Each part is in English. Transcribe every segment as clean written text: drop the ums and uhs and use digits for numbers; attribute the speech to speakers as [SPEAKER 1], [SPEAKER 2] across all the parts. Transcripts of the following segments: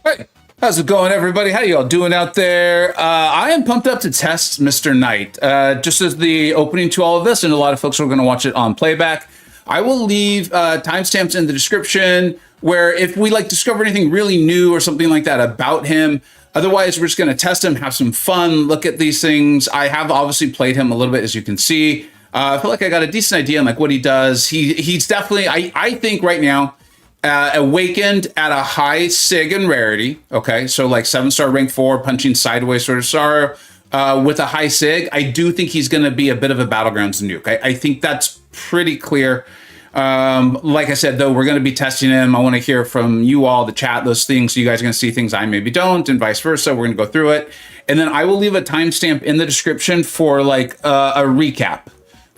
[SPEAKER 1] Hey, how's it going, everybody? How y'all doing out there? I am pumped up to test Mr. Knight. Just as the opening to all of this, and a lot of folks are going to watch it on playback, I will leave timestamps in the description where if we discover anything really new or something like that about him. Otherwise, we're just going to test him, have some fun, look at these things. I have obviously played him a little bit, as you can see. I feel like I got a decent idea on what he does. He's definitely, I think right now, awakened at a high sig and rarity. Okay, so 7-star rank 4, punching sideways sort of star with a high sig. I do think he's going to be a bit of a battlegrounds nuke. I think that's pretty clear. Like I said, though, we're going to be testing him. I want to hear from you all, the chat, those things. So you guys are going to see things I maybe don't, and vice versa. We're going to go through it, and then I will leave a timestamp in the description for a recap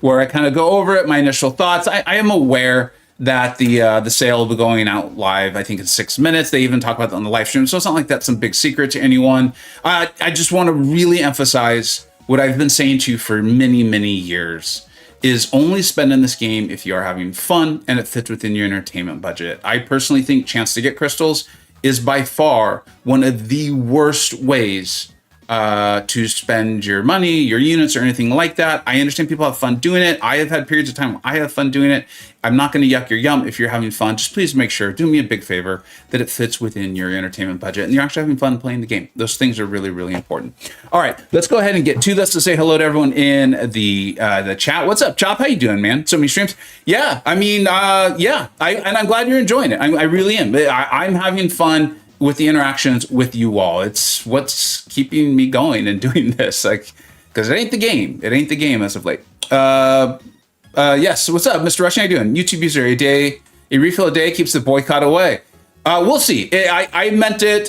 [SPEAKER 1] where I kind of go over it, my initial thoughts. I am aware that the sale will be going out live, I think, in 6 minutes. They even talk about that on the live stream, so it's not like that's some big secret to anyone. I just want to really emphasize what I've been saying to you for many, many years, is only spend in this game if you are having fun and it fits within your entertainment budget. I personally think chance to get crystals is by far one of the worst ways to spend your money, your units, or anything like that. I understand people have fun doing it. I have had periods of time where I have fun doing it. I'm not going to yuck your yum if you're having fun. Just please make sure, do me a big favor, that it fits within your entertainment budget and you're actually having fun playing the game. Those things are really, really important. All right, let's go ahead and get to this to say hello to everyone in the chat. What's up, Chop? How you doing, man? So many streams. Yeah, I mean, and I'm glad you're enjoying it. I really am. I'm having fun with the interactions with you all. It's what's keeping me going and doing this, because it ain't the game. It ain't the game as of late. Yes, what's up, Mr. Rush? How you doing? YouTube user, a refill a day keeps the boycott away. We'll see. I meant it.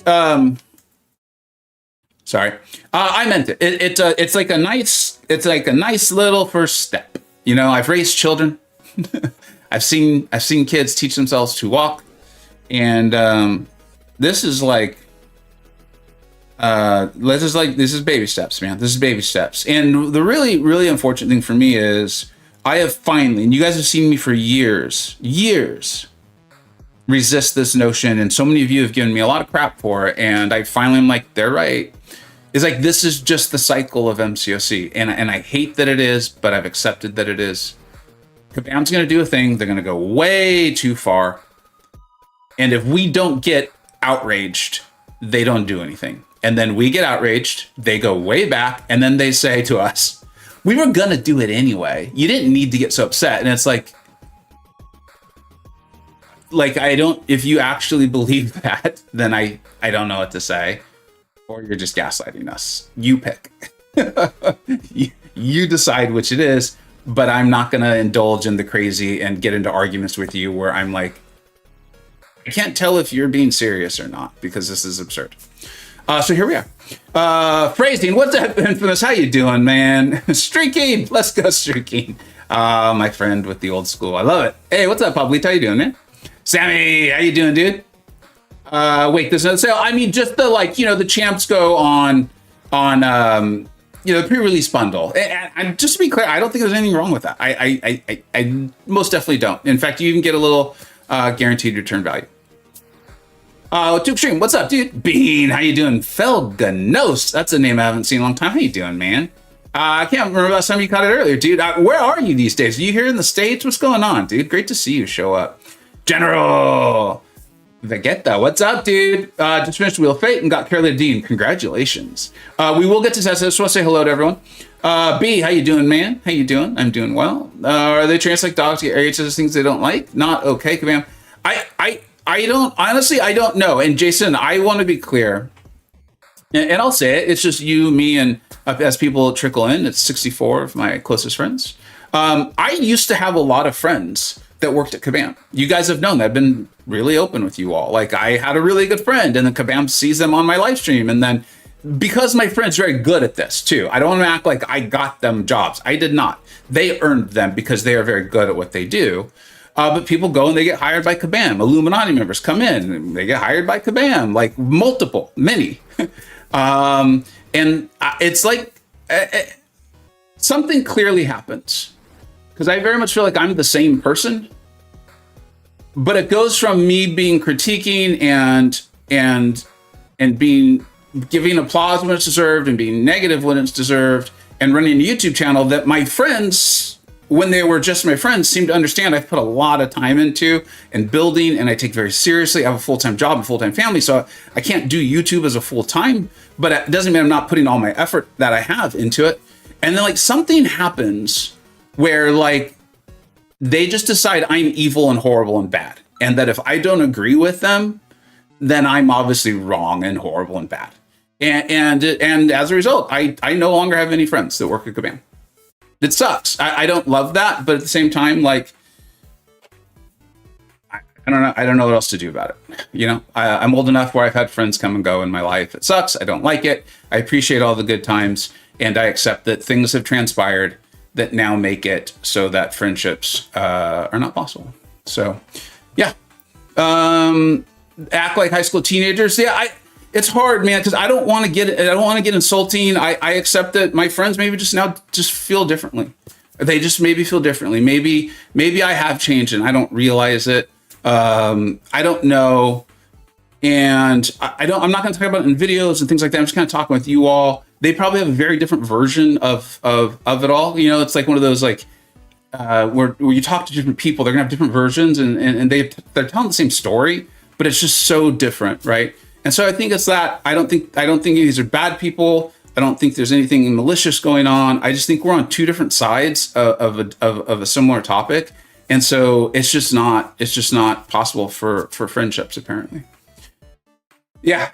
[SPEAKER 1] Sorry, I meant it. It's like a nice little first step. You know, I've raised children. I've seen kids teach themselves to walk, and this is this is baby steps, man. This is baby steps. And the really, really unfortunate thing for me is I have finally, and you guys have seen me for years, resist this notion. And so many of you have given me a lot of crap for it. And I finally am like, they're right. It's this is just the cycle of MCoC. And I hate that it is, but I've accepted that it is. Kabam's going to do a thing. They're going to go way too far. And if we don't get outraged, they don't do anything. And then we get outraged, they go way back, and then they say to us, we were gonna do it anyway. You didn't need to get so upset. And it's like I don't, if you actually believe that, then I don't know what to say. Or you're just gaslighting us. You pick. you decide which it is, but I'm not gonna indulge in the crazy and get into arguments with you where I'm like, I can't tell if you're being serious or not, because this is absurd. So here we are. Phrasing, what's up, Infamous? How you doing, man? Streaking, let's go streaking. My friend with the old school, I love it. Hey, what's up, Pablito? How you doing, man? Sammy, how you doing, dude? Wait, there's another sale. I mean, just the champs go on the pre-release bundle. And just to be clear, I don't think there's anything wrong with that. I most definitely don't. In fact, you even get a little guaranteed return value. To Extreme, what's up, dude? Bean, how you doing? Felganos, that's a name I haven't seen in a long time. How you doing, man? I can't remember last time you caught it earlier, dude. Where are you these days? Are you here in the States? What's going on, dude? Great to see you show up. General Vegeta, what's up, dude? Just finished Wheel of Fate and got Carolina Dean. Congratulations. We will get to test. I just want to say hello to everyone. B, how you doing, man? How you doing? I'm doing well. Are they trans like dogs get areas to things they don't like? Not okay, Kabam. I don't, honestly, I don't know. And Jason, I want to be clear, and I'll say it, it's just you, me, and as people trickle in, it's 64 of my closest friends. I used to have a lot of friends that worked at Kabam. You guys have known that. I've been really open with you all. Like, I had a really good friend, and then Kabam sees them on my live stream, and then because my friend's very good at this too, I don't want to act like I got them jobs. I did not. They earned them because they are very good at what they do. But people go and they get hired by Kabam. Illuminati members come in and they get hired by Kabam, like many. And it's like something clearly happens, because I very much feel like I'm the same person, but it goes from me being critiquing and being giving applause when it's deserved and being negative when it's deserved, and running a YouTube channel that my friends, when they were just my friends, seem to understand I've put a lot of time into and building, and I take very seriously. I have a full-time job, a full-time family, so I can't do YouTube as a full-time, but it doesn't mean I'm not putting all my effort that I have into it. And then like something happens where like they just decide I'm evil and horrible and bad, and that if I don't agree with them, then I'm obviously wrong and horrible and bad. And as a result, I no longer have any friends that work at Kabam. It sucks. I don't love that, but at the same time, like, I don't know. I don't know what else to do about it. You know, I'm old enough where I've had friends come and go in my life. It sucks. I don't like it. I appreciate all the good times, and I accept that things have transpired that now make it so that friendships are not possible. So, yeah. Act like high school teenagers. Yeah, it's hard, man, because I don't want to get insulting. I accept that my friends maybe just feel differently. They just maybe feel differently. Maybe I have changed and I don't realize it. I don't know. And I'm not going to talk about it in videos and things like that. I'm just kind of talking with you all. They probably have a very different version of it all. You know, it's like one of those like where you talk to different people, they're gonna have different versions, and they're telling the same story, but it's just so different, right? And so I think it's that. I don't think these are bad people. I don't think there's anything malicious going on. I just think we're on two different sides of a similar topic, and so it's just not possible for friendships, apparently. Yeah.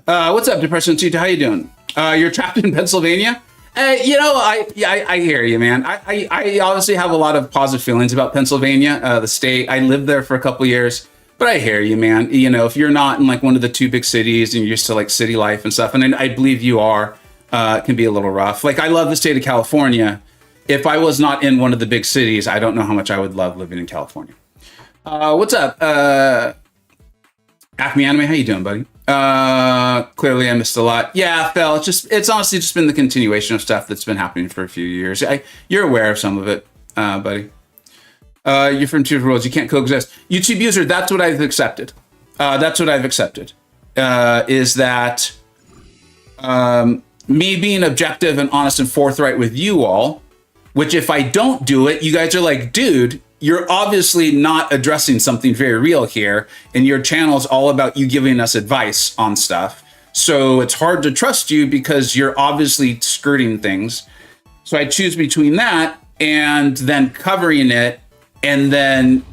[SPEAKER 1] What's up, Depression Tita? How you doing? You're trapped in Pennsylvania? You know, I hear you, man. I obviously have a lot of positive feelings about Pennsylvania, the state. I lived there for a couple years, but I hear you, man. You know, if you're not in like one of the two big cities and you're used to like city life and stuff, and I believe you are, it can be a little rough. Like, I love the state of California. If I was not in one of the big cities, I don't know how much I would love living in California. What's up? Acme Anime, how you doing, buddy? Clearly I missed a lot. Yeah, Phil, it's honestly just been the continuation of stuff that's been happening for a few years. You're aware of some of it, buddy. You're from two worlds. You can't coexist. YouTube user, that's what I've accepted. Is that me being objective and honest and forthright with you all, which if I don't do it, you guys are like, dude, you're obviously not addressing something very real here, and your channel is all about you giving us advice on stuff. So it's hard to trust you because you're obviously skirting things. So I choose between that and then covering it, and then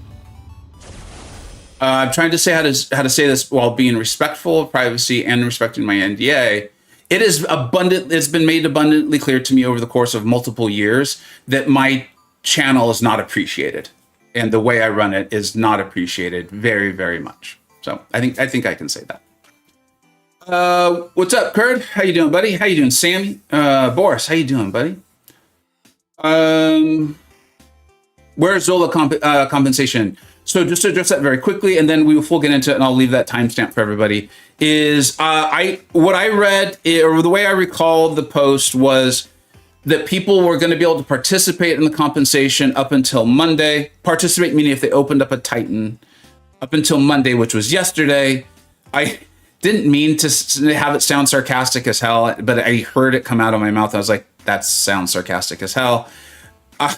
[SPEAKER 1] I'm trying to say how to say this while being respectful of privacy and respecting my NDA. It's been made abundantly clear to me over the course of multiple years that my channel is not appreciated, and the way I run it is not appreciated very, very much. So I think I can say that. What's up, Kurt? How you doing, buddy? How you doing, Sammy? Boris, how you doing, buddy? Where's Zola compensation? So just to address that very quickly, and then we will get into it, and I'll leave that timestamp for everybody. Is what I read, or the way I recall the post was that people were going to be able to participate in the compensation up until Monday. Participate meaning if they opened up a Titan up until Monday, which was yesterday. I didn't mean to have it sound sarcastic as hell, but I heard it come out of my mouth. I was like, that sounds sarcastic as hell. I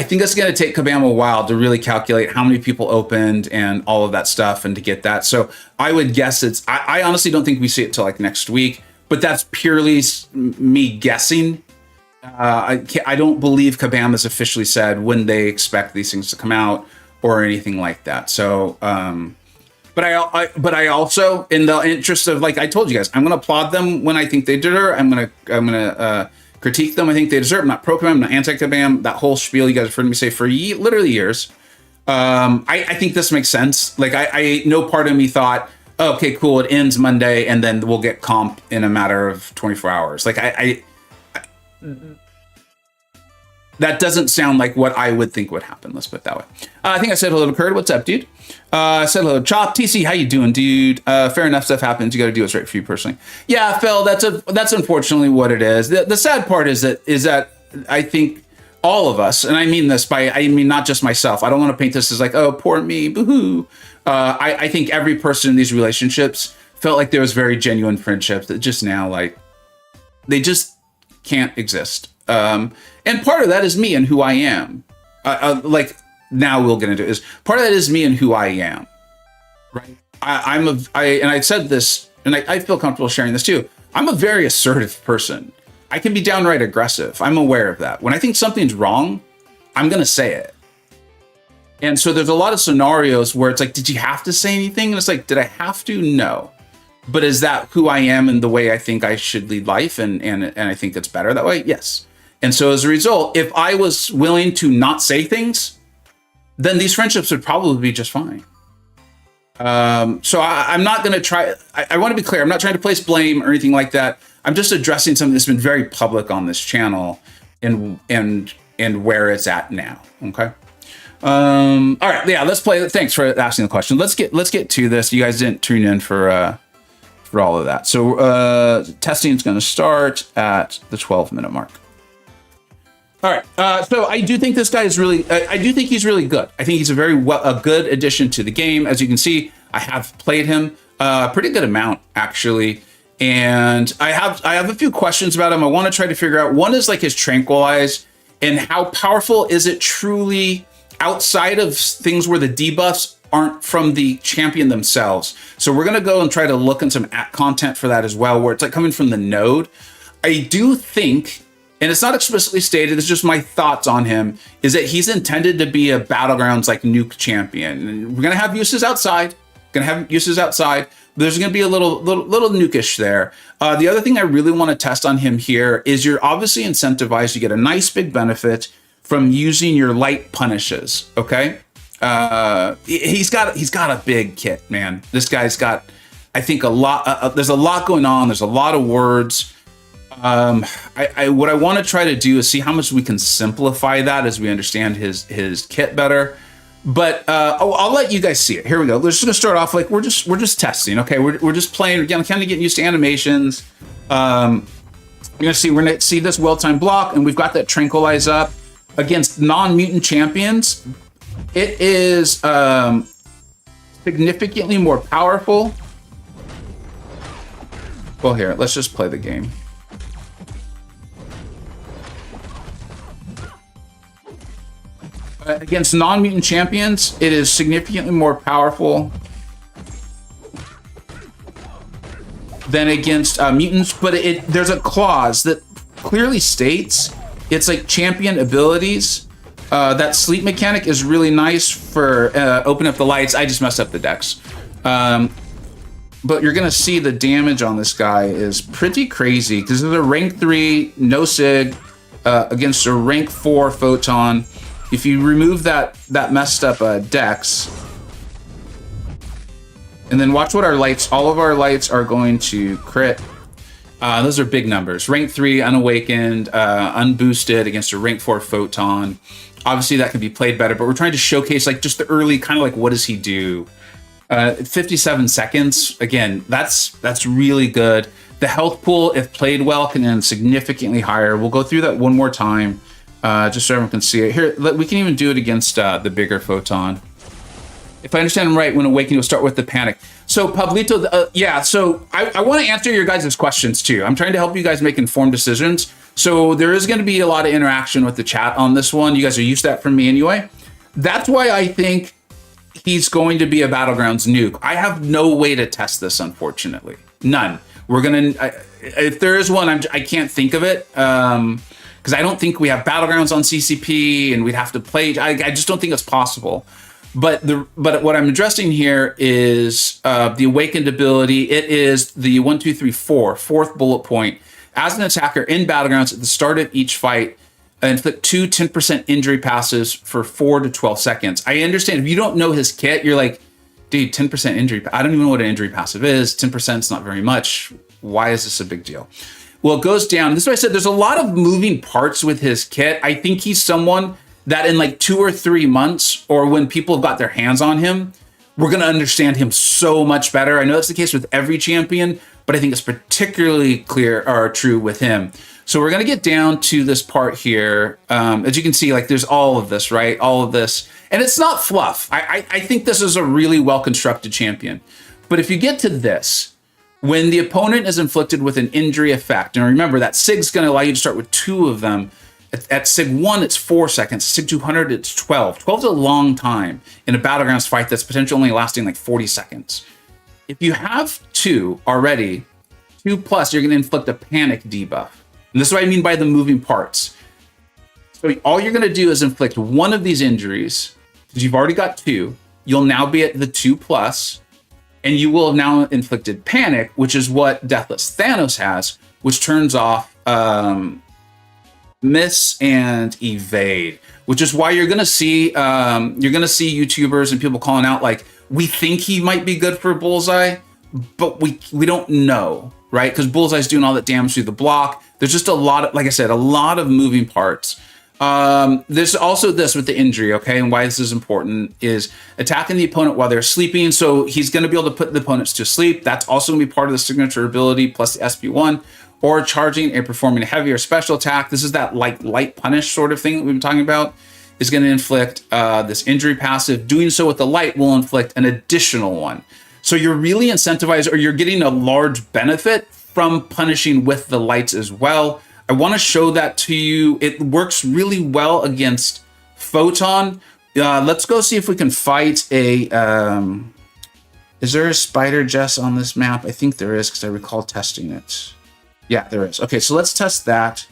[SPEAKER 1] think it's going to take Kabam a while to really calculate how many people opened and all of that stuff and to get that. So I would guess I honestly don't think we see it till like next week, but that's purely me guessing. I don't believe Kabam has officially said when they expect these things to come out or anything like that. So, but I also, in the interest of, like I told you guys, I'm going to applaud them when I think they deserve. I'm going to critique them. I think they deserve. I'm not pro Kabam, I'm not anti Kabam. That whole spiel you guys have heard me say for literally years. I think this makes sense. Like no part of me thought, oh, okay, cool, it ends Monday and then we'll get comp in a matter of 24 hours. Like that doesn't sound like what I would think would happen. Let's put it that way. I think I said hello to Kurt. What's up, dude? I said hello to Chop. TC, how you doing, dude? Fair enough, stuff happens. You got to do what's right for you personally. Yeah, Phil, that's unfortunately what it is. The sad part is that I think all of us, and I mean this I mean not just myself. I don't want to paint this as like, oh, poor me, boo-hoo. I think every person in these relationships felt like there was very genuine friendships that just now, like, they just can't exist. And part of that is me and who I am. Like, now we'll get into it. Is part of that is me and who I am, right? And I said this, and I feel comfortable sharing this too. I'm a very assertive person. I can be downright aggressive. I'm aware of that. When I think something's wrong, I'm going to say it. And so there's a lot of scenarios where it's like, did you have to say anything? And it's like, did I have to? No. But is that who I am and the way I think I should lead life? And I think it's better that way? Yes. And so as a result, if I was willing to not say things, then these friendships would probably be just fine. So I'm not going to try. I want to be clear. I'm not trying to place blame or anything like that. I'm just addressing something that's been very public on this channel and where it's at now. Okay. All right. Yeah. Let's play. Thanks for asking the question. Let's get to this. You guys didn't tune in for all of that. So testing is going to start at the 12-minute mark. All right. So I do think this guy is really. I do think he's really good. I think he's a good addition to the game. As you can see, I have played him a pretty good amount actually, and I have a few questions about him. I want to try to figure out. One is like his tranquilize and how powerful is it truly outside of things where the debuffs aren't from the champion themselves. So we're gonna go and try to look in some content for that as well, where it's like coming from the node. I do think. And it's not explicitly stated, it's just my thoughts on him, is that he's intended to be a Battlegrounds like nuke champion. And we're gonna have uses outside, but there's gonna be a little nukish there. The other thing I really wanna test on him here is you're obviously incentivized to get a nice big benefit from using your light punishes, okay? He's got a big kit, man. This guy's got, I think, a lot, there's a lot going on, there's a lot of words. What I want to try to do is see how much we can simplify that as we understand his kit better. But I'll let you guys see it. Here we go. We're just gonna start off like we're just testing. Okay, we're just playing. We're kind of getting used to animations. We're gonna see this well-timed block, and we've got that tranquilize up against non-mutant champions. It is significantly more powerful. Well, here, let's just play the game. Against non-mutant champions, it is significantly more powerful than against mutants, but there's a clause that clearly states it's like champion abilities. That sleep mechanic is really nice for opening up the lights. I just messed up the decks. But you're gonna see the damage on this guy is pretty crazy because there's a rank 3 no sig against a rank 4 photon. If you remove that messed up dex, and then watch what all of our lights are going to crit. Those are big numbers. Rank 3, unawakened, unboosted against a rank 4 photon. Obviously that can be played better, but we're trying to showcase like just the early kind of like, what does he do? 57 seconds. Again, that's really good. The health pool, if played well, can end significantly higher. We'll go through that one more time. Just so everyone can see it. Here, we can even do it against the bigger photon. If I understand him right, when awakening, we'll start with the panic. So, Pablito, yeah, so I want to answer your guys' questions too. I'm trying to help you guys make informed decisions. So there is going to be a lot of interaction with the chat on this one. You guys are used to that from me anyway. That's why I think he's going to be a Battlegrounds nuke. I have no way to test this, unfortunately. None. If there is one, I can't think of it. Because I don't think we have Battlegrounds on CCP and we'd have to play. I just don't think it's possible. But what I'm addressing here is the awakened ability. It is the 1, 2, 3, 4, fourth bullet point. As an attacker in Battlegrounds at the start of each fight, inflict 10% injury passives for 4 to 12 seconds. I understand if you don't know his kit, you're like, dude, 10% injury. I don't even know what an injury passive is. 10% is not very much. Why is this a big deal? Well, it goes down. This is what I said. There's a lot of moving parts with his kit. I think he's someone that in like 2 or 3 months, or when people have got their hands on him, we're going to understand him so much better. I know that's the case with every champion, but I think it's particularly clear or true with him. So we're going to get down to this part here. As you can see, like there's all of this, right? All of this. And it's not fluff. I think this is a really well-constructed champion. But if you get to this, when the opponent is inflicted with an injury effect, and remember that SIG's going to allow you to start with 2 of them. At SIG 1, it's 4 seconds. SIG 200, it's 12. 12 is a long time in a Battlegrounds fight that's potentially only lasting like 40 seconds. If you have 2 already, 2+, you're going to inflict a panic debuff. And this is what I mean by the moving parts. So all you're going to do is inflict 1 of these injuries, because you've already got 2. You'll now be at the 2+, and you will have now inflicted panic, which is what Deathless Thanos has, which turns off miss and evade, which is why you're gonna see YouTubers and people calling out like, we think he might be good for Bullseye, but we don't know, right? Because Bullseye's doing all that damage through the block. There's just a lot of, like I said, a lot of moving parts. There's also this with the injury, okay? And why this is important is attacking the opponent while they're sleeping. So he's going to be able to put the opponents to sleep. That's also going to be part of the signature ability plus the SP1, or charging and performing a heavier special attack. This is that like light punish sort of thing that we've been talking about, is going to inflict this injury passive. Doing so with the light will inflict an additional one. So you're really incentivized, or you're getting a large benefit from punishing with the lights as well. I want to show that to you. It works really well against Photon. Let's go see if we can fight a... is there a Spider Jess on this map? I think there is, because I recall testing it. Yeah, there is. Okay, so let's test that.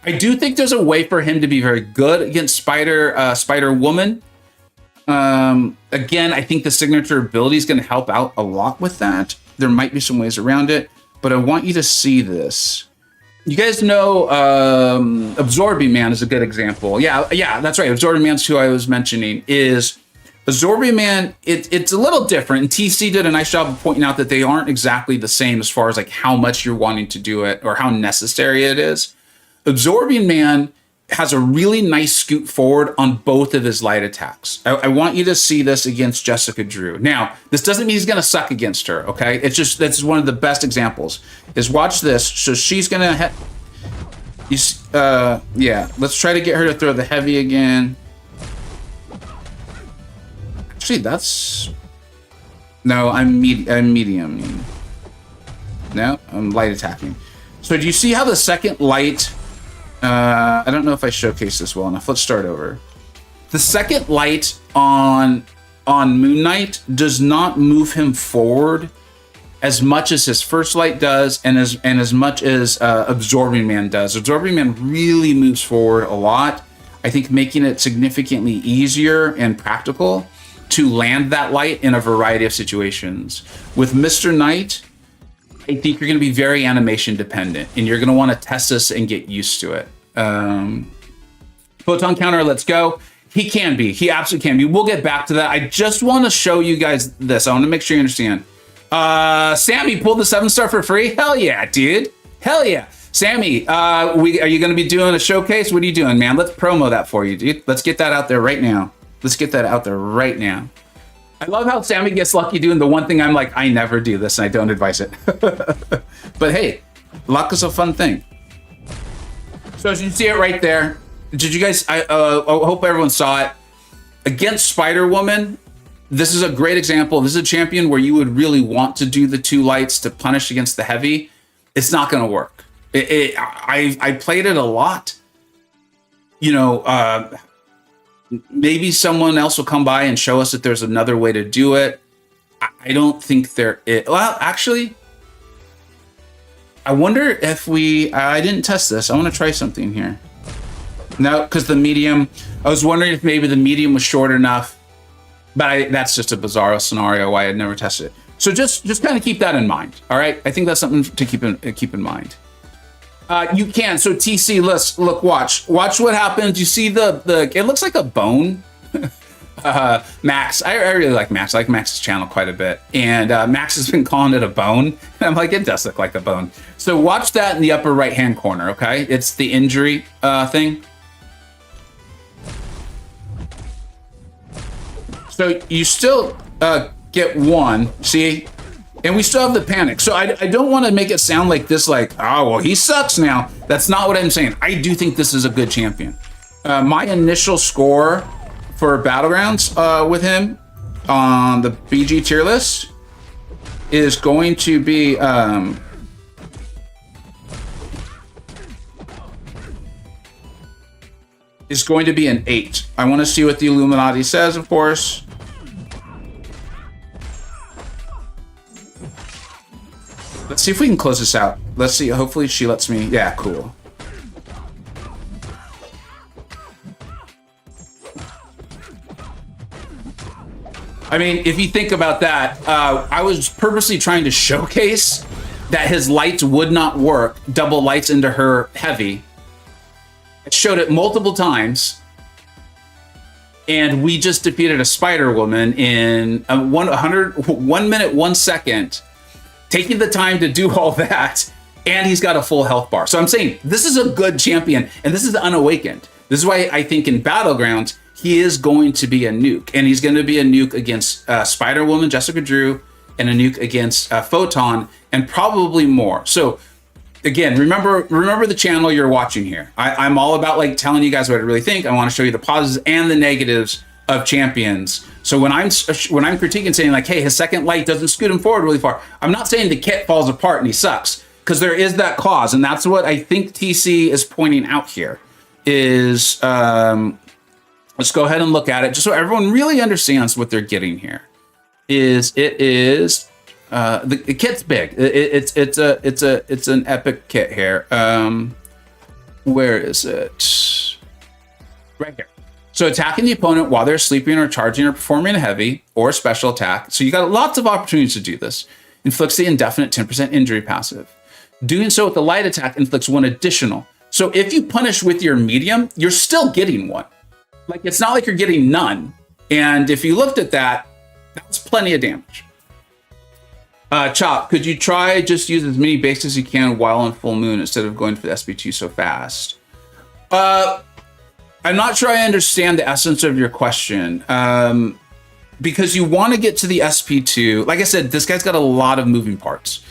[SPEAKER 1] I do think there's a way for him to be very good against Spider-Woman. Again, I think the signature ability is going to help out a lot with that. There might be some ways around it, but I want you to see this. You guys know Absorbing Man is a good example. Yeah, that's right. Absorbing Man's who I was mentioning. Is Absorbing Man, it's a little different. And TC did a nice job of pointing out that they aren't exactly the same as far as like how much you're wanting to do it or how necessary it is. Absorbing Man has a really nice scoot forward on both of his light attacks. I want you to see this against Jessica Drew. Now, this doesn't mean he's going to suck against her, okay? It's just, that's one of the best examples, is watch this. So she's going to, yeah, let's try to get her to throw the heavy again. Actually, that's, no, I'm medium. No, I'm light attacking. So do you see how the second light, I don't know if I showcased this well enough. Let's start over. The second light on Moon Knight does not move him forward as much as his first light does, and as much as Absorbing Man does. Absorbing Man really moves forward a lot. I think making it significantly easier and practical to land that light in a variety of situations. With Mr. Knight, I think you're going to be very animation dependent, and you're going to want to test this and get used to it. Photon counter, let's go. He can be. He absolutely can be. We'll get back to that. I just want to show you guys this. I want to make sure you understand. Sammy pulled the 7-star for free. Hell yeah, dude. Hell yeah. Sammy, are you going to be doing a showcase? What are you doing, man? Let's promo that for you, dude. Let's get that out there right now. Let's get that out there right now. I love how Sammy gets lucky doing the one thing I'm like, I never do this and I don't advise it. But hey, luck is a fun thing. So as you see it right there, did you guys, I hope everyone saw it. Against Spider-Woman, this is a great example. This is a champion where you would really want to do the 2 lights to punish against the heavy. It's not going to work. I played it a lot. You know, maybe someone else will come by and show us that there's another way to do it. I don't think there is. Well, actually, I wonder if I didn't test this. I want to try something here. No, because the medium, I was wondering if maybe the medium was short enough, but that's just a bizarro scenario why I'd never tested it. So just kind of keep that in mind. All right. I think that's something to keep in mind. You can. So TC, look, watch what happens. You see the it looks like a bone. Max, I really like Max. I like Max's channel quite a bit, and Max has been calling it a bone. And I'm like, it does look like a bone. So watch that in the upper right hand corner. Okay, it's the injury thing. So you still get one. See. And we still have the panic. So I don't want to make it sound like this, like, oh, well, he sucks now. That's not what I'm saying. I do think this is a good champion. My initial score for Battlegrounds with him on the BG tier list is going to be... is going to be an 8. I want to see what the Illuminati says, of course. Let's see if we can close this out. Let's see. Hopefully she lets me. Yeah, cool. I mean, if you think about that, I was purposely trying to showcase that his lights would not work. Double lights into her heavy. I showed it multiple times. And we just defeated a Spider Woman in 1 minute, 1 second. Taking the time to do all that, and he's got a full health bar. So I'm saying this is a good champion, and this is unawakened. This is why I think in Battlegrounds, he is going to be a nuke, and he's going to be a nuke against Spider-Woman, Jessica Drew, and a nuke against Photon, and probably more. So again, remember the channel you're watching here. I'm all about like telling you guys what I really think. I want to show you the positives and the negatives of champions. So when I'm critiquing, saying like, hey, his second light doesn't scoot him forward really far, I'm not saying the kit falls apart and he sucks, because there is that clause, and that's what I think TC is pointing out here. Is let's go ahead and look at it just so everyone really understands what they're getting here. The kit's big. It's an epic kit here. Where is it? Right here. So attacking the opponent while they're sleeping or charging or performing a heavy or a special attack. So you got lots of opportunities to do this. Inflicts the indefinite 10% injury passive. Doing so with the light attack inflicts 1 additional. So if you punish with your medium, you're still getting 1. Like, it's not like you're getting none. And if you looked at that, that's plenty of damage. Chop, could you try just use as many bases as you can while on full moon instead of going for the SP2 so fast? I'm not sure I understand the essence of your question. Because you want to get to the SP2. Like I said, this guy's got a lot of moving parts.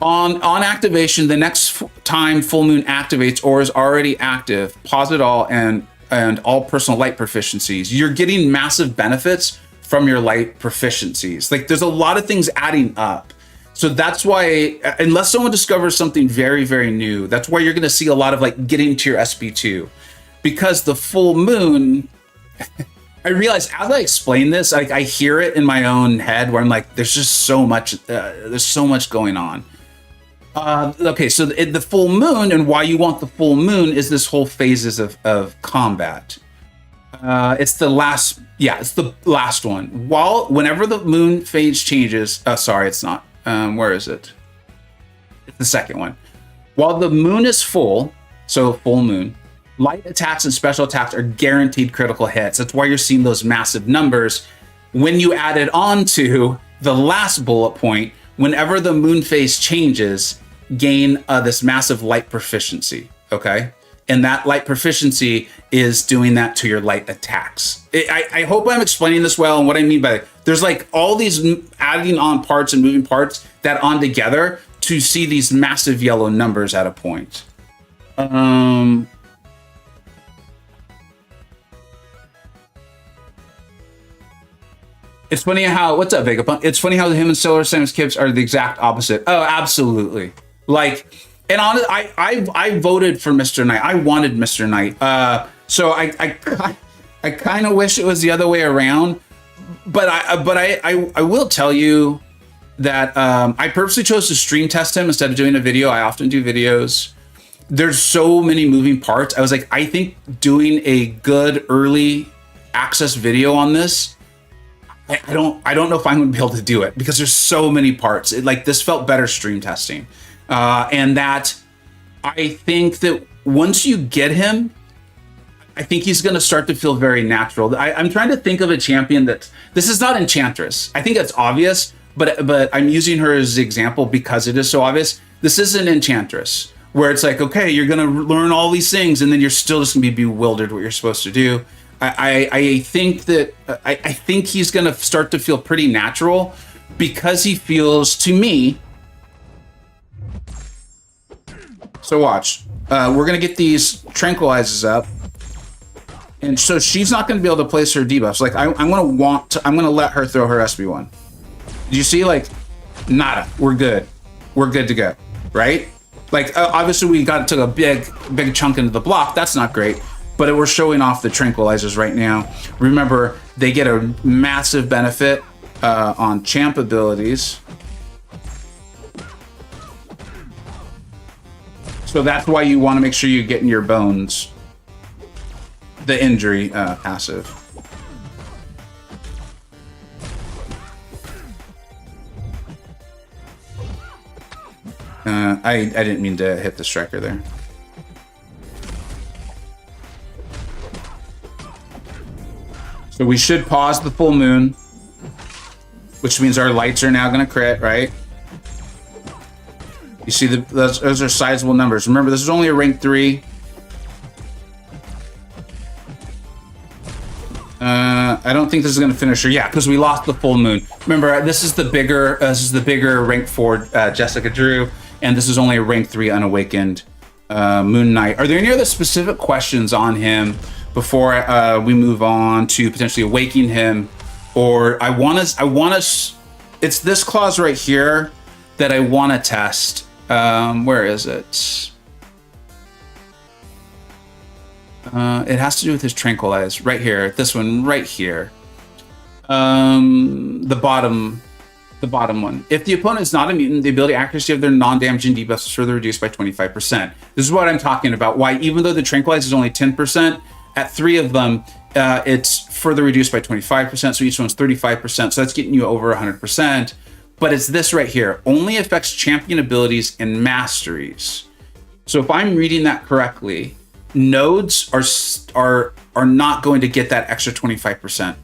[SPEAKER 1] On activation, the next time full moon activates or is already active, pause it all and all personal light proficiencies. You're getting massive benefits from your light proficiencies. Like, there's a lot of things adding up. So that's why, unless someone discovers something very, very new, that's why you're going to see a lot of like getting to your SP2. Because the full moon, I realize as I explain this, I hear it in my own head where I'm like, there's just so much going on. Okay, so the full moon, and why you want the full moon is this whole phases of combat. It's the last one. Whenever the moon phase changes, sorry, it's not. Where is it? It's the second one. While the moon is full, so full moon, light attacks and special attacks are guaranteed critical hits. That's why you're seeing those massive numbers. When you add it on to the last bullet point, whenever the moon phase changes, gain this massive light proficiency, okay? And that light proficiency is doing that to your light attacks. I hope I'm explaining this well, and what I mean by it, there's like all these adding on parts and moving parts that on together to see these massive yellow numbers at a point. It's funny how, what's up, Vegapunk? It's funny how him and Solar Samus Kips are the exact opposite. Oh, absolutely. Like, and honestly, I voted for Mr. Knight. I wanted Mr. Knight. So I kind of wish it was the other way around. But I will tell you that I purposely chose to stream test him instead of doing a video. I often do videos. There's so many moving parts. I was like, I think doing a good early access video on this, I don't know if I'm gonna be able to do it because there's so many parts. This felt better stream testing. And that I think that once you get him, I think he's going to start to feel very natural. I'm trying to think of a champion that this is not Enchantress. I think that's obvious, but I'm using her as the example because it is so obvious. This isn't Enchantress, where it's like, okay, you're going to learn all these things, and then you're still just going to be bewildered what you're supposed to do. I think that I think he's going to start to feel pretty natural because he feels to me. So watch, we're going to get these tranquilizers up. And so she's not going to be able to place her debuffs. Like I'm going to let her throw her SB1. Do you see? Like, nada. We're good. We're good to go, right? Like obviously we took a big chunk into the block. That's not great, but we're showing off the tranquilizers right now. Remember, they get a massive benefit on champ abilities. So that's why you want to make sure you get in your bones the injury passive. I didn't mean to hit the striker there. So we should pause the full moon, which means our lights are now going to crit, right? You see, those are sizable numbers. Remember, this is only a rank 3. I don't think this is going to finish her. Yeah, because we lost the full moon. Remember, this is the bigger rank 4 Jessica Drew, and this is only a rank 3 unawakened Moon Knight. Are there any other specific questions on him before we move on to potentially awakening him? Or I want to. It's this clause right here that I want to test. Where is it? It has to do with his tranquilize right here. This one right here. The bottom one. If the opponent is not a mutant, the ability accuracy of their non-damaging debuffs is further reduced by 25%. This is what I'm talking about. Why, even though the tranquilize is only 10%, at 3 of them, it's further reduced by 25%. So each one's 35%. So that's getting you over 100%. But it's this right here. Only affects champion abilities and masteries. So if I'm reading that correctly, nodes are not going to get that extra 25%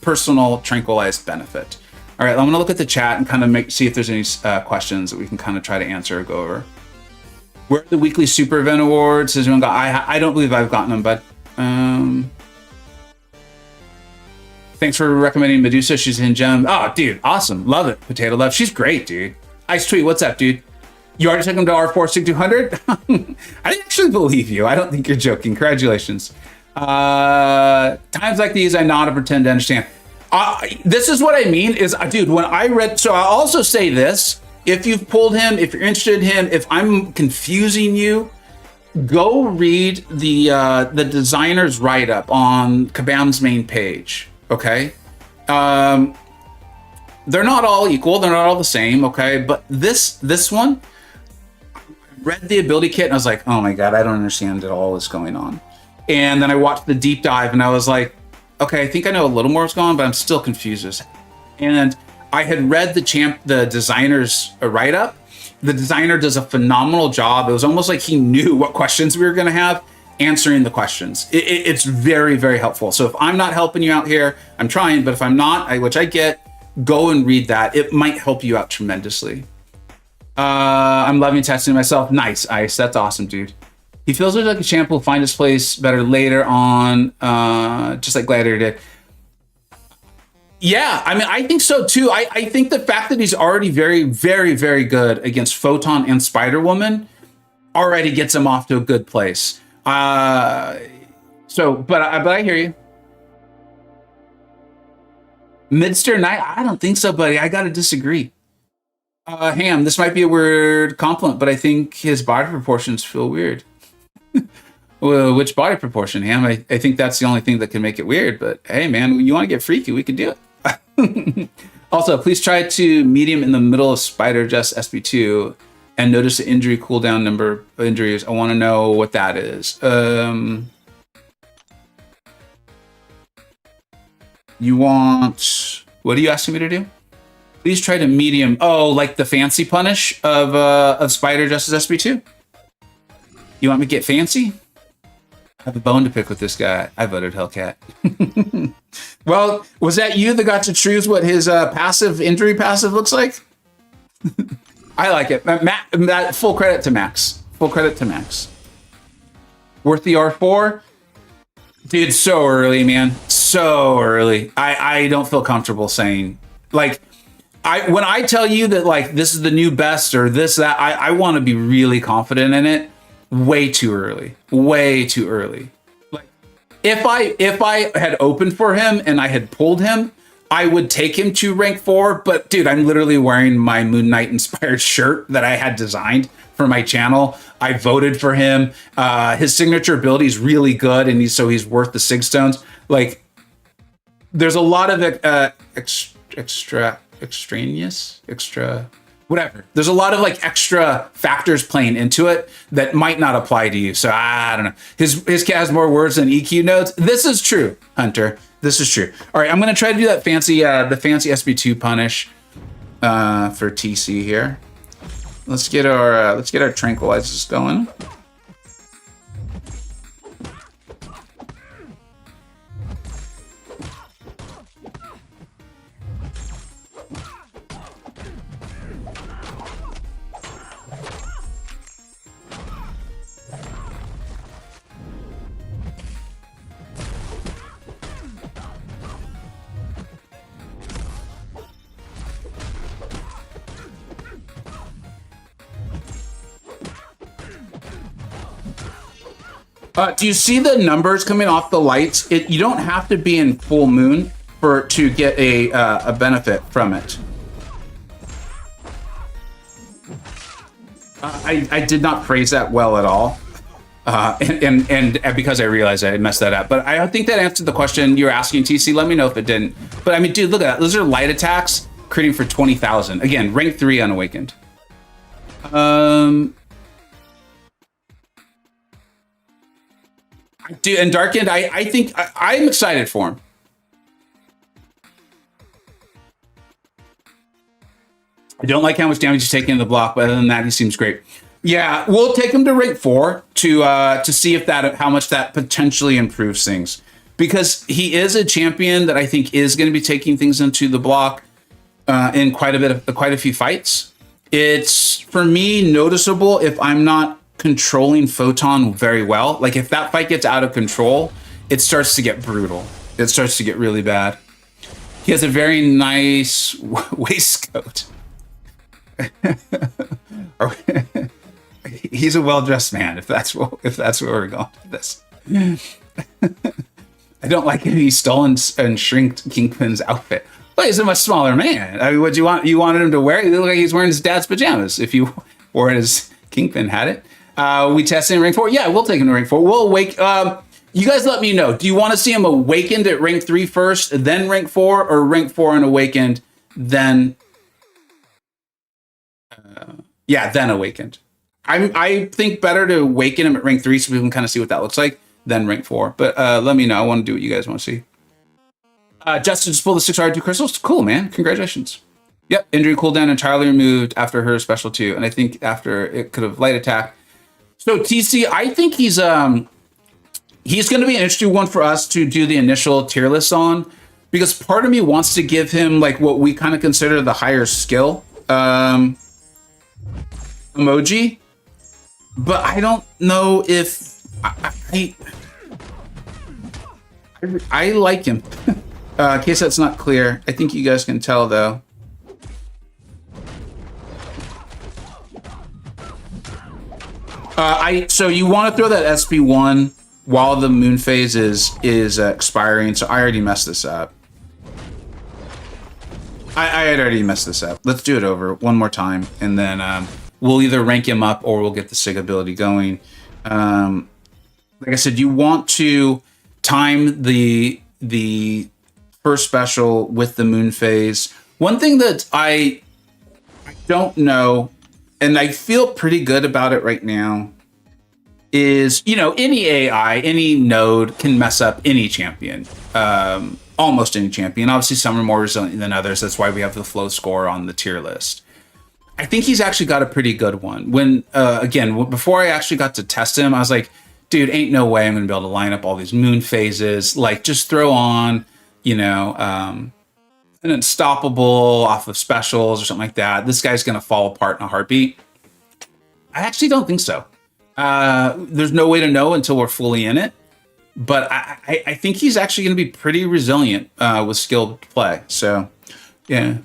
[SPEAKER 1] personal tranquilized benefit. All right, I'm going to look at the chat and kind of see if there's any questions that we can kind of try to answer or go over. Where are the weekly super event awards? Has anyone got? I don't believe I've gotten them, but thanks for recommending Medusa. She's in gem. Oh, dude, awesome, love it. Potato Love, she's great, dude. Ice Tweet, what's up, dude? You already took him to R4 6200? I actually believe you. I don't think you're joking. Congratulations. Times like these, I nod and pretend to understand. This is what I mean is, dude, when I read, so I'll also say this, if you've pulled him, if you're interested in him, if I'm confusing you, go read the designer's write-up on Kabam's main page, okay? They're not all equal, they're not all the same, okay? But this one, read the ability kit and I was like, oh my God, I don't understand at all what's going on. And then I watched the deep dive and I was like, okay, I think I know a little more what's going on, but I'm still confused. And I had read the designer's write-up. The designer does a phenomenal job. It was almost like he knew what questions we were going to have, answering the questions. It's very, very helpful. So if I'm not helping you out here, I'm trying, but if I'm not, which I get, go and read that. It might help you out tremendously. I'm loving testing myself. Nice, Ice. That's awesome, dude. He feels like a champ will find his place better later on, just like Gladiator did. Yeah, I mean, I think so too. I think the fact that he's already very, very, very good against Photon and Spider-Woman already gets him off to a good place. But I hear you. Midster Knight, I don't think so, buddy. I gotta disagree. Ham, this might be a weird compliment, but I think his body proportions feel weird. Well, which body proportion, Ham? I think that's the only thing that can make it weird, but hey, man, you want to get freaky, we can do it. Also, please try to meet him in the middle of Spider Just SB2 and notice the injury cooldown number of injuries. I want to know what that is. You want... What are you asking me to do? Please try to medium. Oh, like the fancy punish of Spider Justice SB2? You want me to get fancy? I have a bone to pick with this guy. I voted Hellcat. Well, was that you that got to choose what his passive injury passive looks like? I like it. Full credit to Max. Full credit to Max. Worth the R4? Dude, so early, man. So early. I don't feel comfortable saying, like, when I tell you that, like, this is the new best or this, that, I want to be really confident in it. Way too early. Way too early. Like, if I had opened for him and I had pulled him, I would take him to rank 4. But dude, I'm literally wearing my Moon Knight inspired shirt that I had designed for my channel. I voted for him. His signature ability is really good, and he's worth the Sig Stones. Like, there's a lot of whatever. There's a lot of like extra factors playing into it that might not apply to you. So I don't know. His cat has more words than EQ notes. This is true, Hunter. This is true. All right, I'm gonna try to do that fancy, the fancy SB2 punish for TC here. Let's get our tranquilizers going. Do you see the numbers coming off the lights? You don't have to be in full moon to get a benefit from it. I did not phrase that well at all, and because I realized I messed that up. But I think that answered the question you were asking, TC. Let me know if it didn't. But I mean, dude, look at that. Those are light attacks, critting for 20,000. Again, rank 3 unawakened. Dude, and Darkened, I think I'm excited for him. I don't like how much damage he's taking in the block, but other than that, he seems great. Yeah, we'll take him to rank 4 to see if how much that potentially improves things, because he is a champion that I think is going to be taking things into the block in quite a few fights. It's, for me, noticeable if I'm not controlling Photon very well. Like, if that fight gets out of control, it starts to get brutal. It starts to get really bad. He has a very nice waistcoat. He's a well-dressed man, if that's where we're going with this. I don't like if he stole and shrinked Kingpin's outfit. But he's a much smaller man. I mean, what do you want? You wanted him to wear? He looked like he's wearing his dad's pajamas if you wore it as Kingpin had it. We tested in rank 4. Yeah, we'll take him to rank 4. We'll awake. You guys let me know. Do you want to see him awakened at rank 3 first, then rank 4, or rank 4 and awakened, then then awakened? I think better to awaken him at rank 3 so we can kind of see what that looks like, then rank 4. But let me know. I want to do what you guys want to see. Justin just pulled the 6 R2 crystals. Cool, man. Congratulations. Yep, injury cooldown entirely removed after her special 2, and I think after it could have light attack. So TC, I think he's going to be an interesting one for us to do the initial tier list on, because part of me wants to give him like what we kind of consider the higher skill emoji, but I don't know if I like him. In case that's not clear, I think you guys can tell though. So you want to throw that SP1 while the moon phase is expiring. So I already messed this up. I had already messed this up. Let's do it over one more time, and then we'll either rank him up or we'll get the SIG ability going. Like I said, you want to time the first special with the moon phase. One thing that I don't know, and I feel pretty good about it right now, is, any AI, any node can mess up any champion. almost any champion. Obviously, some are more resilient than others. That's why we have the flow score on the tier list. I think he's actually got a pretty good one. When again, before I actually got to test him, I was like, dude, ain't no way I'm going to be able to line up all these moon phases. Like, just throw on, you know, an unstoppable off of specials or something like that. This guy's going to fall apart in a heartbeat. I actually don't think so. There's no way to know until we're fully in it. But I think he's actually going to be pretty resilient with skilled play. So, yeah.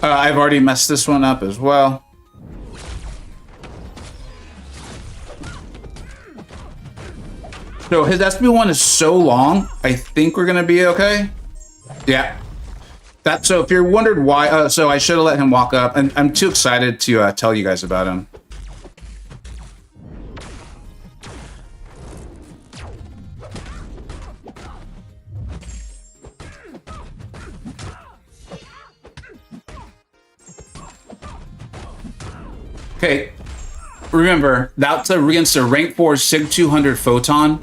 [SPEAKER 1] I've already messed this one up as well. So his SB1 is so long, I think we're gonna be okay. Yeah. So if you're wondered why, so I should have let him walk up, and I'm too excited to tell you guys about him. Okay, remember, that's against a rank 4 Sig 200 Photon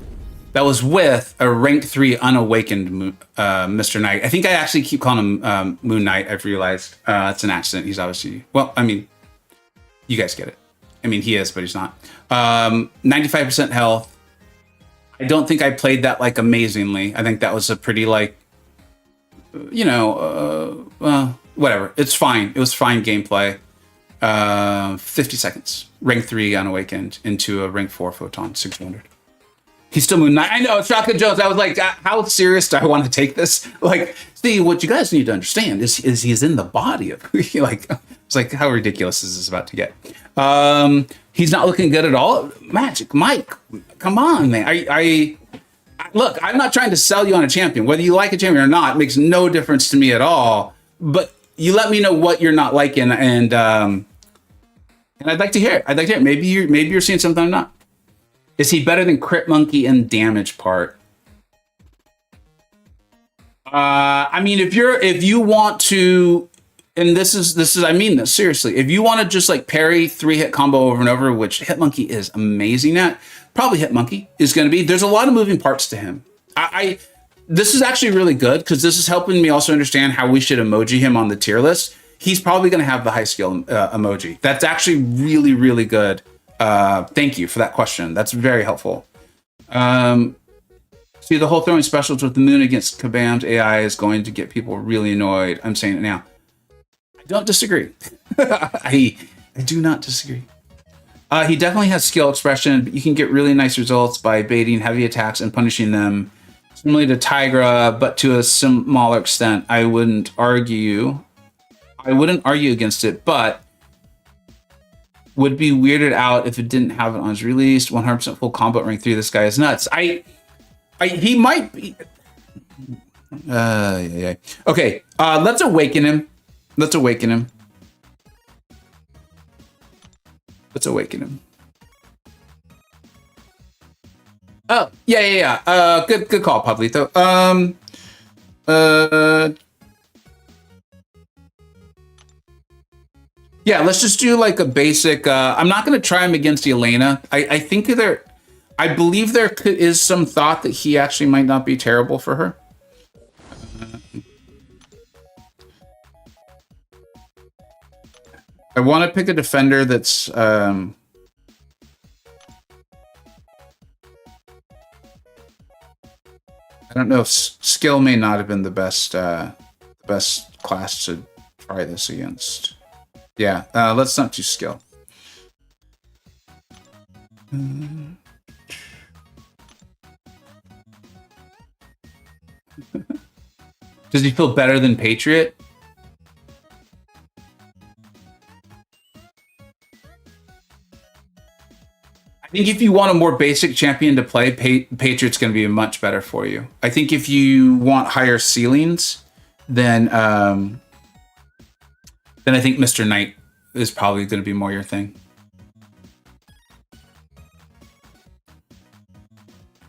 [SPEAKER 1] that was with a rank 3 unawakened Mr. Knight. I think I actually keep calling him Moon Knight, I've realized. It's an accident. He's obviously, well, I mean, you guys get it. I mean, he is, but he's not. 95% health. I don't think I played that, like, amazingly. I think that was a pretty, like, you know, well, whatever. It's fine. It was fine gameplay. 50 seconds. Rank 3 unawakened into a rank 4 Photon 600. He's still Moon Knight. I know, Shotgun Jones. I was like, how serious do I want to take this? Like, see, what you guys need to understand is he's in the body of like, it's like, how ridiculous is this about to get? He's not looking good at all. Magic Mike, come on, man. I look, I'm not trying to sell you on a champion. Whether you like a champion or not makes no difference to me at all. But you let me know what you're not liking, and I'd like to hear it. I'd like to hear it. Maybe you're seeing something I'm not. Is he better than Crit Monkey in damage part? I mean, if you want to, and this is, I mean this seriously. If you want to just like parry 3-hit combo over and over, which Hitmonkey is amazing at, probably Hitmonkey is going to be. There's a lot of moving parts to him. This is actually really good because this is helping me also understand how we should emoji him on the tier list. He's probably going to have the high skill emoji. That's actually really, really good. Thank you for that question. That's very helpful. See, the whole throwing specials with the moon against Kabam's AI is going to get people really annoyed. I'm saying it now. I don't disagree. I do not disagree. He definitely has skill expression, but you can get really nice results by baiting heavy attacks and punishing them. Similarly to Tigra, but to a smaller extent. I wouldn't argue against it, but would be weirded out if it didn't have it on his release. 100% full combo at rank 3. This guy is nuts. He might be. Yeah. Okay, let's awaken him. Let's awaken him. Oh, yeah. Good call, Pablito. Yeah, let's just do like a basic. I'm not going to try him against Elena. I believe there is some thought that he actually might not be terrible for her. I want to pick a defender that's. I don't know if skill may not have been the best class to try this against. Yeah, let's not do skill. Does he feel better than Patriot? I think if you want a more basic champion to play, Patriot's going to be much better for you. I think if you want higher ceilings, then I think Mr. Knight is probably going to be more your thing.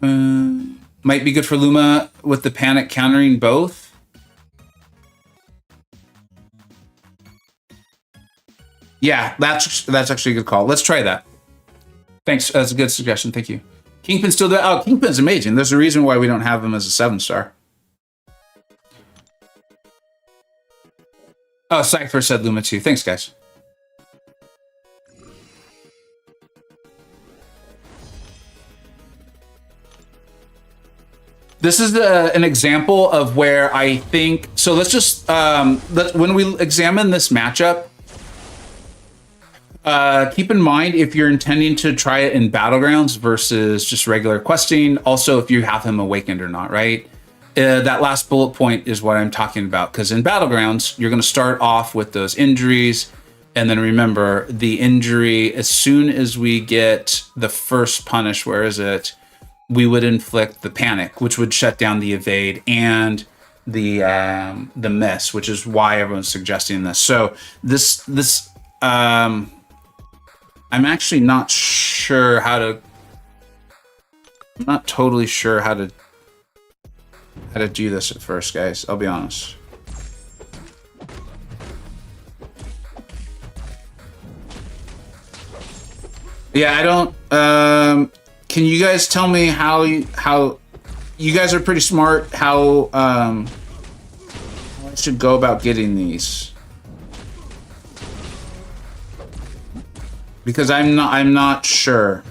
[SPEAKER 1] Might be good for Luma with the panic countering both. Yeah, that's actually a good call. Let's try that. Thanks. That's a good suggestion. Thank you. Kingpin's still there. Oh, Kingpin's amazing. There's a reason why we don't have him as a 7-star. Oh, Cypher said Luma too. Thanks, guys. This is an example of where I think... So let's just... when we examine this matchup, keep in mind if you're intending to try it in Battlegrounds versus just regular questing. Also, if you have him awakened or not, right? That last bullet point is what I'm talking about. Because in Battlegrounds, you're going to start off with those injuries. And then remember, the injury, as soon as we get the first punish, where is it? We would inflict the panic, which would shut down the evade and the miss, which is why everyone's suggesting this. So this I'm actually not sure how to. I'm not totally sure how to do this at first, guys. I'll be honest. Yeah, I don't. Can you guys tell me how you guys are pretty smart? How I should go about getting these? Because I'm not sure.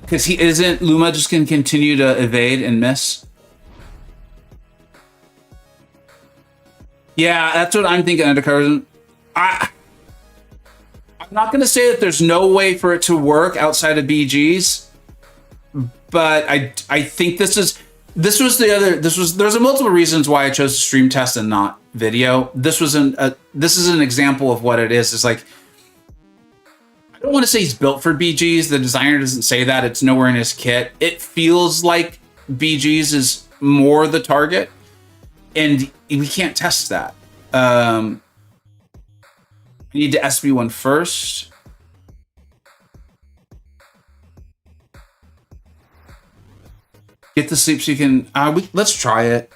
[SPEAKER 1] Because he isn't Luma just can continue to evade and miss. Yeah, that's what I'm thinking. Undercover. I'm not going to say that there's no way for it to work outside of BGs, but I think there's multiple reasons why I chose to stream test and not video. This is an example of what it is. It's like, I don't want to say he's built for BGs. The designer doesn't say that. It's nowhere in his kit. It feels like BGs is more the target, and we can't test that. We need to SB1 first. Get to sleep so you can... let's try it.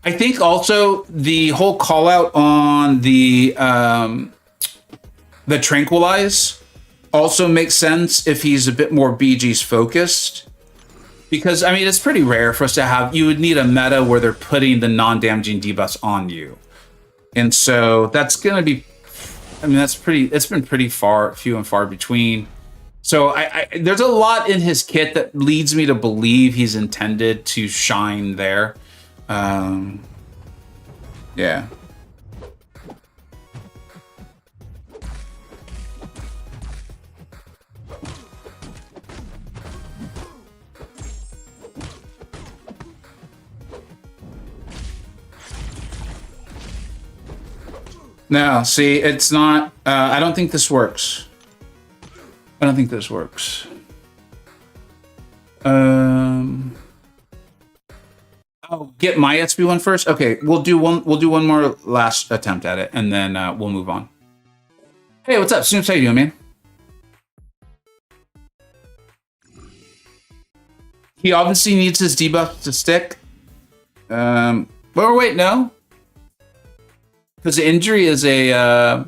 [SPEAKER 1] I think also the whole call out on the Tranquilize also makes sense if he's a bit more BG's focused. Because, I mean, it's pretty rare for us to have... You would need a meta where they're putting the non-damaging debuffs on you. And so that's going to be... I mean, it's been pretty few and far between. So there's a lot in his kit that leads me to believe he's intended to shine there. Yeah. No, see, it's not... I don't think this works. I don't think this works. Oh, get my SB1 first? Okay, we'll do one more last attempt at it, and then we'll move on. Hey, what's up, Snoops? How you doing, man? He obviously needs his debuff to stick. But wait, no. Because the injury is a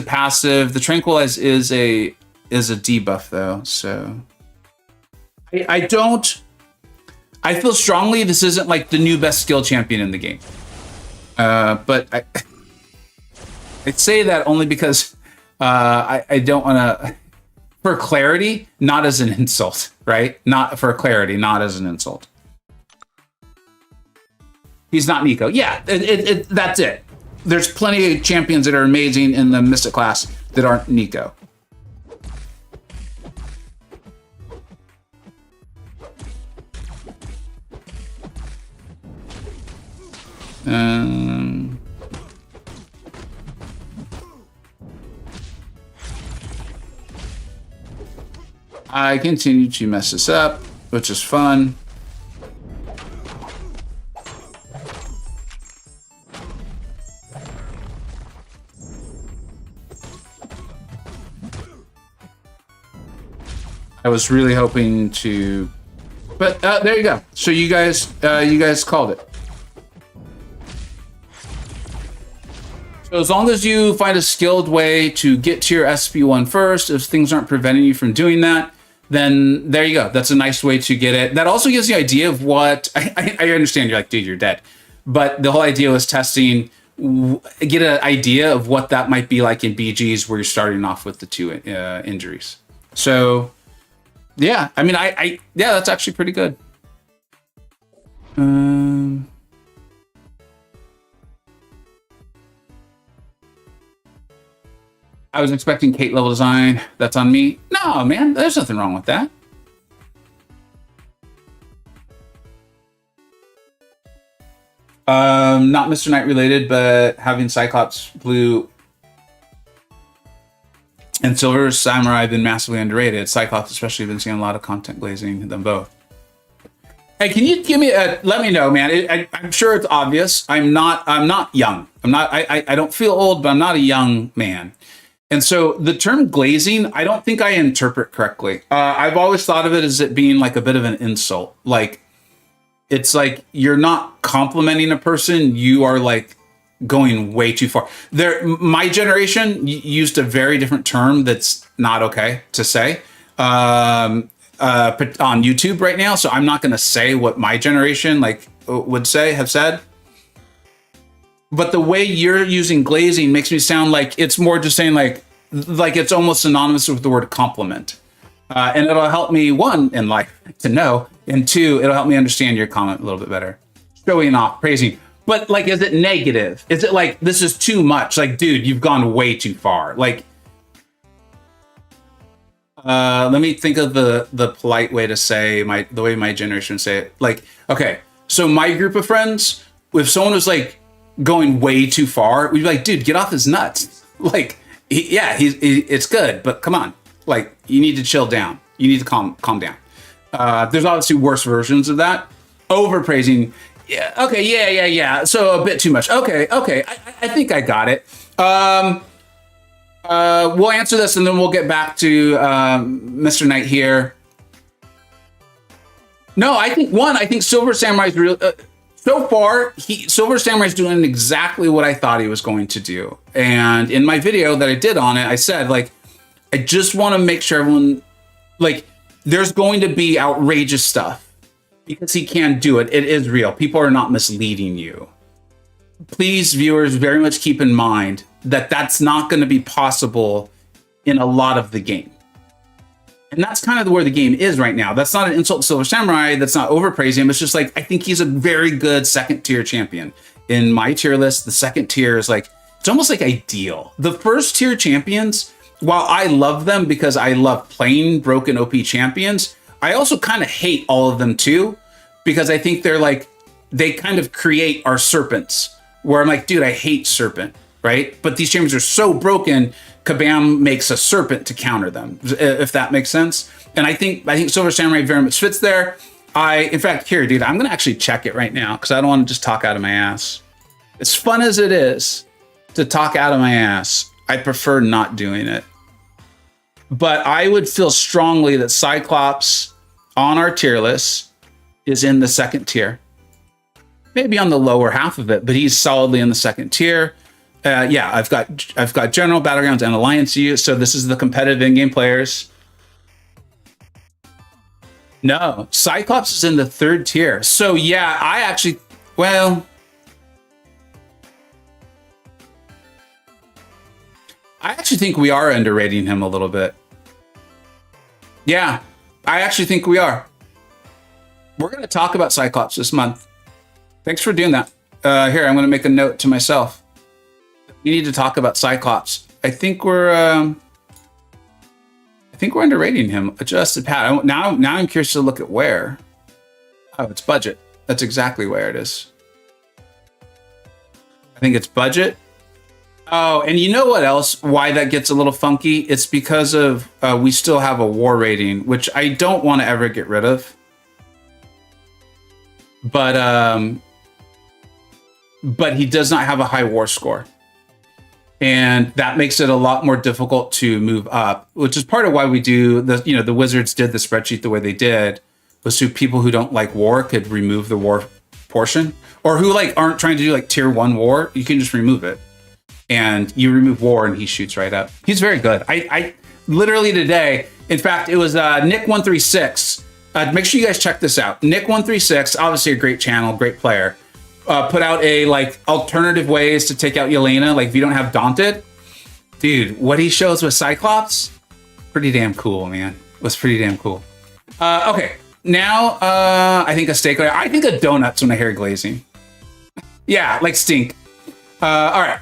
[SPEAKER 1] passive. The Tranquilize is a debuff though, so I feel strongly this isn't like the new best skill champion in the game. But I'd say that only because I don't want to, for clarity, not as an insult, right? Not for clarity, not as an insult. He's not Nico. Yeah, that's it. There's plenty of champions that are amazing in the Mystic class that aren't Nico. I continue to mess this up, which is fun. was really hoping to, but there you go. So you guys called it. So as long as you find a skilled way to get to your SP1 first, if things aren't preventing you from doing that, then there you go. That's a nice way to get it. That also gives you an idea of what, I understand you're like, dude, you're dead. But the whole idea was testing, get an idea of what that might be like in BGs where you're starting off with the 2 injuries. So yeah, I mean, yeah, that's actually pretty good. I was expecting Kate level design. That's on me. No, man, there's nothing wrong with that. Not Mr. Knight related, but having Cyclops blue and Silver Samurai been massively underrated. Cyclops especially been seeing a lot of content glazing them both. Hey, can you give me let me know, man. I'm sure it's obvious. I'm not young. I don't feel old, but I'm not a young man. And so the term glazing, I don't think I interpret correctly. I've always thought of it as it being like a bit of an insult. Like, it's like you're not complimenting a person, you are like going way too far. My generation used a very different term that's not okay to say on YouTube right now. So I'm not going to say what my generation have said. But the way you're using glazing makes me sound like it's more just saying like it's almost synonymous with the word compliment. And it'll help me, one, in life to know, and two, it'll help me understand your comment a little bit better. Showing off, praising. But like, is it negative? Is it like, this is too much? Like, dude, you've gone way too far. Like, let me think of the polite way to say the way my generation would say it. Like, okay, so my group of friends, if someone was like going way too far, we'd be like, dude, get off his nuts. Like, it's good, but come on. Like, you need to chill down. You need to calm down. There's obviously worse versions of that. Overpraising. Yeah. Okay. Yeah. So a bit too much. Okay. I think I got it. We'll answer this and then we'll get back to Mr. Knight here. No, I think Silver Samurai's real. So far, Silver Samurai's doing exactly what I thought he was going to do. And in my video that I did on it, I said, like, I just want to make sure everyone, like, there's going to be outrageous stuff because he can do it. It is real. People are not misleading you. Please, viewers, very much keep in mind that that's not going to be possible in a lot of the game. And that's kind of where the game is right now. That's not an insult to Silver Samurai. That's not overpraising him. It's just like, I think he's a very good second tier champion. In my tier list, the second tier is like, it's almost like ideal. The first tier champions, while I love them because I love playing broken OP champions, I also kind of hate all of them too, because I think they're like, they kind of create our serpents where I'm like, dude, I hate serpent, right? But these champions are so broken, Kabam makes a serpent to counter them, if that makes sense. And I think Silver Samurai very much fits there. In fact, here, dude, I'm going to actually check it right now because I don't want to just talk out of my ass. As fun as it is to talk out of my ass, I prefer not doing it. But I would feel strongly that Cyclops on our tier list is in the second tier. Maybe on the lower half of it, but he's solidly in the second tier. Yeah, I've got General, Battlegrounds, and Alliance use. So this is the competitive in-game players. No, Cyclops is in the third tier. So yeah, I actually think we are underrating him a little bit. Yeah, I actually think we are. We're going to talk about Cyclops this month. Thanks for doing that. Here, I'm going to make a note to myself. We need to talk about Cyclops. I think we're underrating him. Adjusted pat. Now I'm curious to look at where. Oh, it's budget. That's exactly where it is. I think it's budget. Oh, and you know what else? Why that gets a little funky? It's because of we still have a war rating, which I don't want to ever get rid of. But he does not have a high war score. And that makes it a lot more difficult to move up, which is part of why we do the Wizards did the spreadsheet the way they did, was so people who don't like war could remove the war portion, or who like aren't trying to do like tier 1 war. You can just remove it, and you remove war and he shoots right up. He's very good. I literally today, in fact, it was Nick136. Make sure you guys check this out. Nick136, obviously a great channel, great player. Put out a like alternative ways to take out Yelena, like if you don't have Daunted. Dude, what he shows with Cyclops, pretty damn cool, man. Was pretty damn cool. Okay, now I think a steak. I think a donut's when I hear glazing. Yeah, like stink. All right.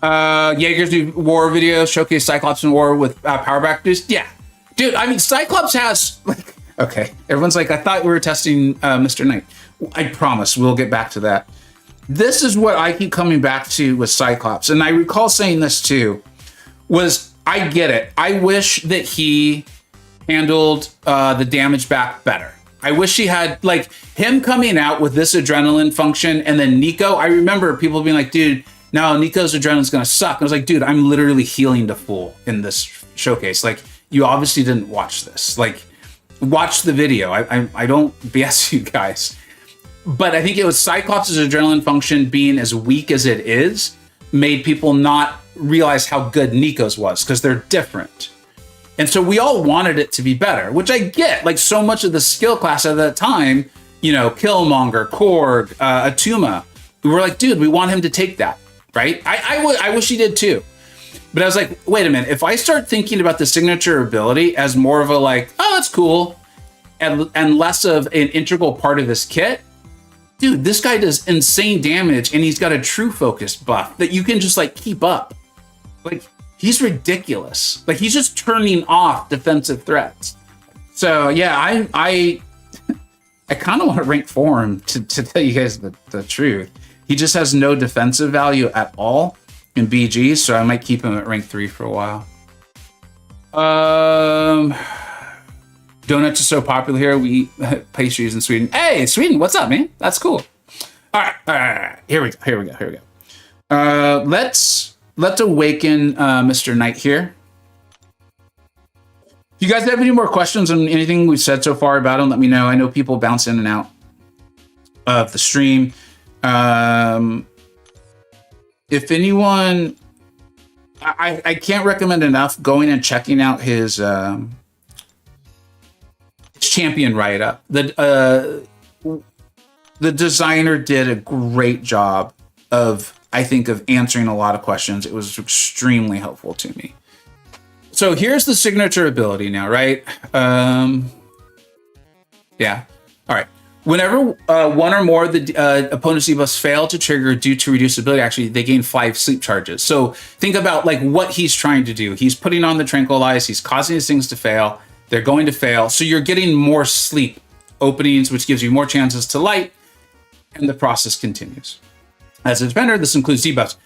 [SPEAKER 1] Jaeger's new war video showcase Cyclops in war with power back boost. Yeah, dude. I mean, Cyclops has like. Okay, everyone's like, I thought we were testing Mr. Knight. I promise we'll get back to that. This is what I keep coming back to with Cyclops, and I recall saying this too, was I get it. I wish that he handled the damage back better. I wish he had, like, him coming out with this adrenaline function, and then Nico, I remember people being like, dude, no, Nico's adrenaline's gonna suck. I was like, dude, I'm literally healing to full in this showcase. Like, you obviously didn't watch this. Like, watch the video. I don't BS you guys. But I think it was Cyclops' adrenaline function being as weak as it is made people not realize how good Nico's was, because they're different. And so we all wanted it to be better, which I get. Like, so much of the skill class at that time, Killmonger, Korg, Atuma, we were like, dude, we want him to take that, right? I wish he did too. But I was like, wait a minute, if I start thinking about the signature ability as more of a like, oh, that's cool, and less of an integral part of this kit, dude, this guy does insane damage, and he's got a true focus buff that you can just like keep up. Like, he's ridiculous. Like, he's just turning off defensive threats. So yeah, I kind of want to rank for him to tell you guys the truth. He just has no defensive value at all in BG, so I might keep him at rank 3 for a while. Donuts are so popular here. We eat pastries in Sweden. Hey, Sweden, what's up, man? That's cool. All right. Here we go. Let's awaken Mr. Knight here. If you guys have any more questions on anything we've said so far about him, let me know. I know people bounce in and out of the stream. If anyone, I can't recommend enough going and checking out his champion write-up. The designer did a great job of answering a lot of questions. It was extremely helpful to me. So here's the signature ability now, right? Yeah. All right. Whenever one or more of the opponent's debuffs fail to trigger due to reduced ability, actually, they gain 5 sleep charges. So think about like what he's trying to do. He's putting on the Tranquilize. He's causing these things to fail. They're going to fail. So you're getting more sleep openings, which gives you more chances to light, and the process continues. As a defender, this includes debuffs.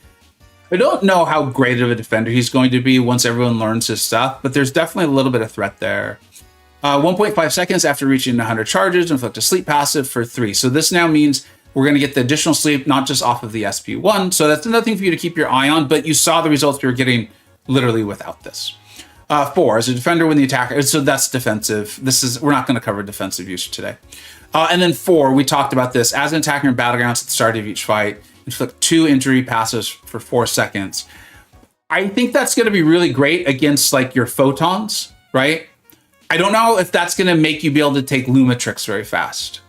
[SPEAKER 1] I don't know how great of a defender he's going to be once everyone learns his stuff, but there's definitely a little bit of threat there. 1.5 seconds after reaching 100 charges, inflict a sleep passive for 3. So this now means we're going to get the additional sleep, not just off of the SP1. So that's another thing for you to keep your eye on, but you saw the results we were getting literally without this. 4, as a defender when the attacker, so that's defensive. We're not going to cover defensive use today. And then 4, we talked about this. As an attacker in battlegrounds at the start of each fight, inflict 2 injury passives for 4 seconds. I think that's going to be really great against like your photons, right? I don't know if that's going to make you be able to take Lumatrix very fast,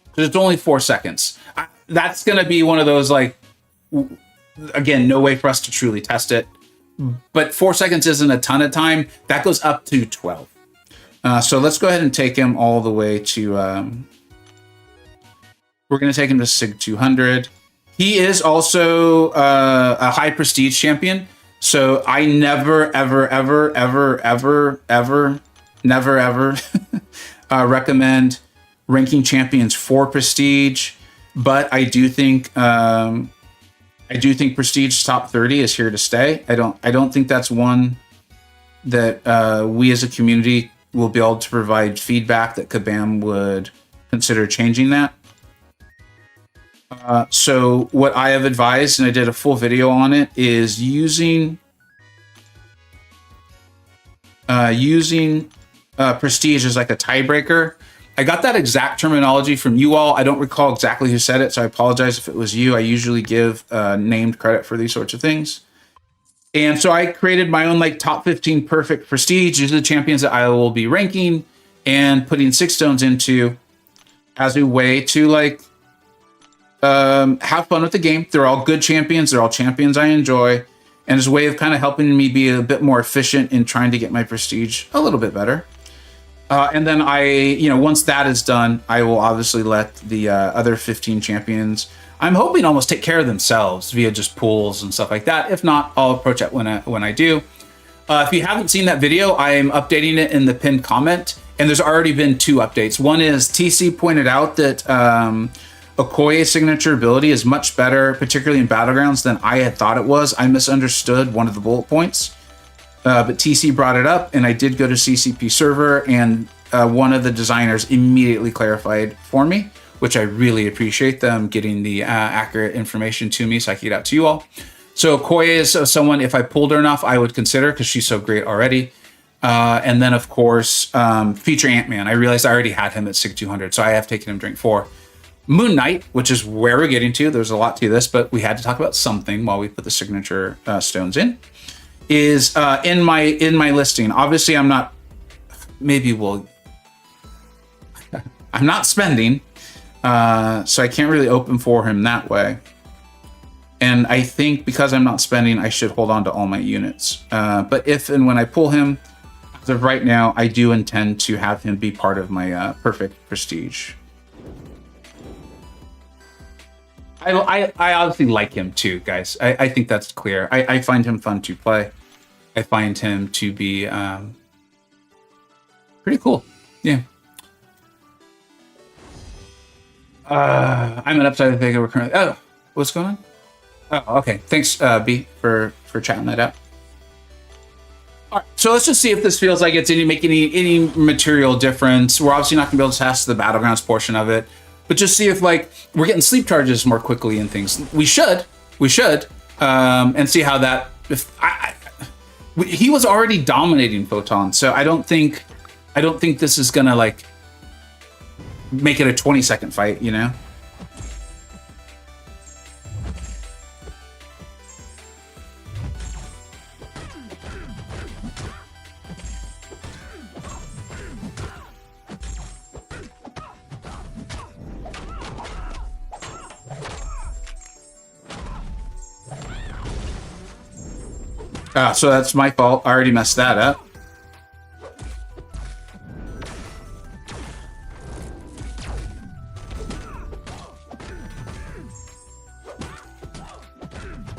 [SPEAKER 1] because it's only 4 seconds. That's going to be one of those, like, again, no way for us to truly test it. But 4 seconds isn't a ton of time. That goes up to 12. So let's go ahead and take him all the way to... we're going to take him to Sig 200. He is also a high prestige champion. So I never, ever recommend ranking champions for prestige, but I do think prestige top 30 is here to stay. I don't think that's one that we as a community will be able to provide feedback that Kabam would consider changing that. So what I have advised, and I did a full video on it, is using prestige as like a tiebreaker. I got that exact terminology from you all. I don't recall exactly who said it, so I apologize if it was you. I usually give named credit for these sorts of things. And so I created my own like top 15 perfect prestige. These are the champions that I will be ranking and putting 6 stones into as a way to like have fun with the game. They're all good champions. They're all champions I enjoy. And as a way of kind of helping me be a bit more efficient in trying to get my prestige a little bit better. And then once that is done, I will obviously let the other 15 champions, I'm hoping, almost take care of themselves via just pools and stuff like that. If not, I'll approach it when I do. If you haven't seen that video, I am updating it in the pinned comment, and there's already been 2 updates. One is TC pointed out that Okoye's signature ability is much better, particularly in Battlegrounds, than I had thought it was. I misunderstood one of the bullet points. But TC brought it up, and I did go to CCP server, and one of the designers immediately clarified for me, which I really appreciate them getting the accurate information to me so I can get out to you all. So Okoye is someone, if I pulled her enough, I would consider, because she's so great already. And then, of course, Feature Ant-Man. I realized I already had him at SIG 200, so I have taken him drink 4. Moon Knight, which is where we're getting to. There's a lot to this, but we had to talk about something while we put the signature stones in. Is in my listing. Obviously, I'm not. Maybe we'll. I'm not spending, so I can't really open for him that way. And I think because I'm not spending, I should hold on to all my units. But if and when I pull him, as of right now, I do intend to have him be part of my perfect prestige. I obviously like him too, guys. I think that's clear. I find him fun to play. I find him to be pretty cool. Yeah. I'm an upside of the thing we're currently. Oh, what's going on? Oh, okay. Thanks, B, for chatting that out. All right, so let's just see if this feels like it's making any material difference. We're obviously not going to be able to test the Battlegrounds portion of it, but just see if like we're getting sleep charges more quickly and things. We should, and see how that. He was already dominating Photon, so I don't think this is gonna like make it a 20-second fight, you know? So that's my fault. I already messed that up.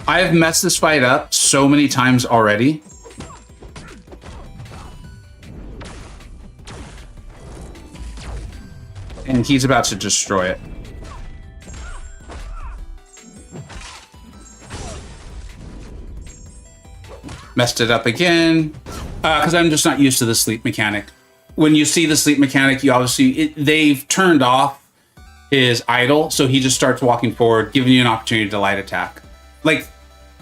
[SPEAKER 1] I have messed this fight up so many times already. And he's about to destroy it. Messed it up again, because I'm just not used to the sleep mechanic. When you see the sleep mechanic, you obviously, they've turned off his idle, so he just starts walking forward, giving you an opportunity to light attack. Like,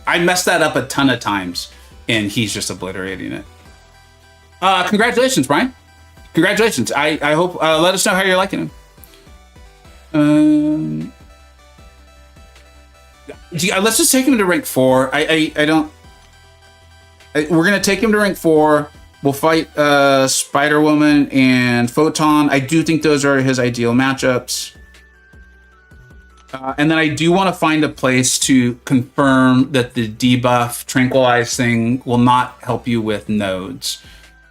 [SPEAKER 1] I messed that up a ton of times, and he's just obliterating it. Congratulations, Brian. Congratulations. I hope, let us know how you're liking him. Let's just take him to rank 4. We're going to take him to rank 4. We'll fight Spider-Woman and Photon. I do think those are his ideal matchups. And then I do want to find a place to confirm that the debuff Tranquilize thing will not help you with nodes.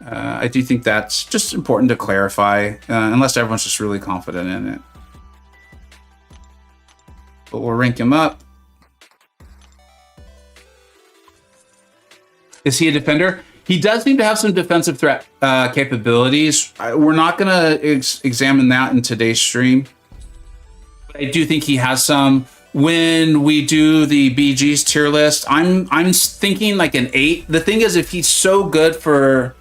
[SPEAKER 1] I do think that's just important to clarify, unless everyone's just really confident in it. But we'll rank him up. Is he a defender? He does seem to have some defensive threat capabilities. We're not going to examine that in today's stream. But I do think he has some. When we do the BG's tier list, I'm thinking like an 8. The thing is, if he's so good for,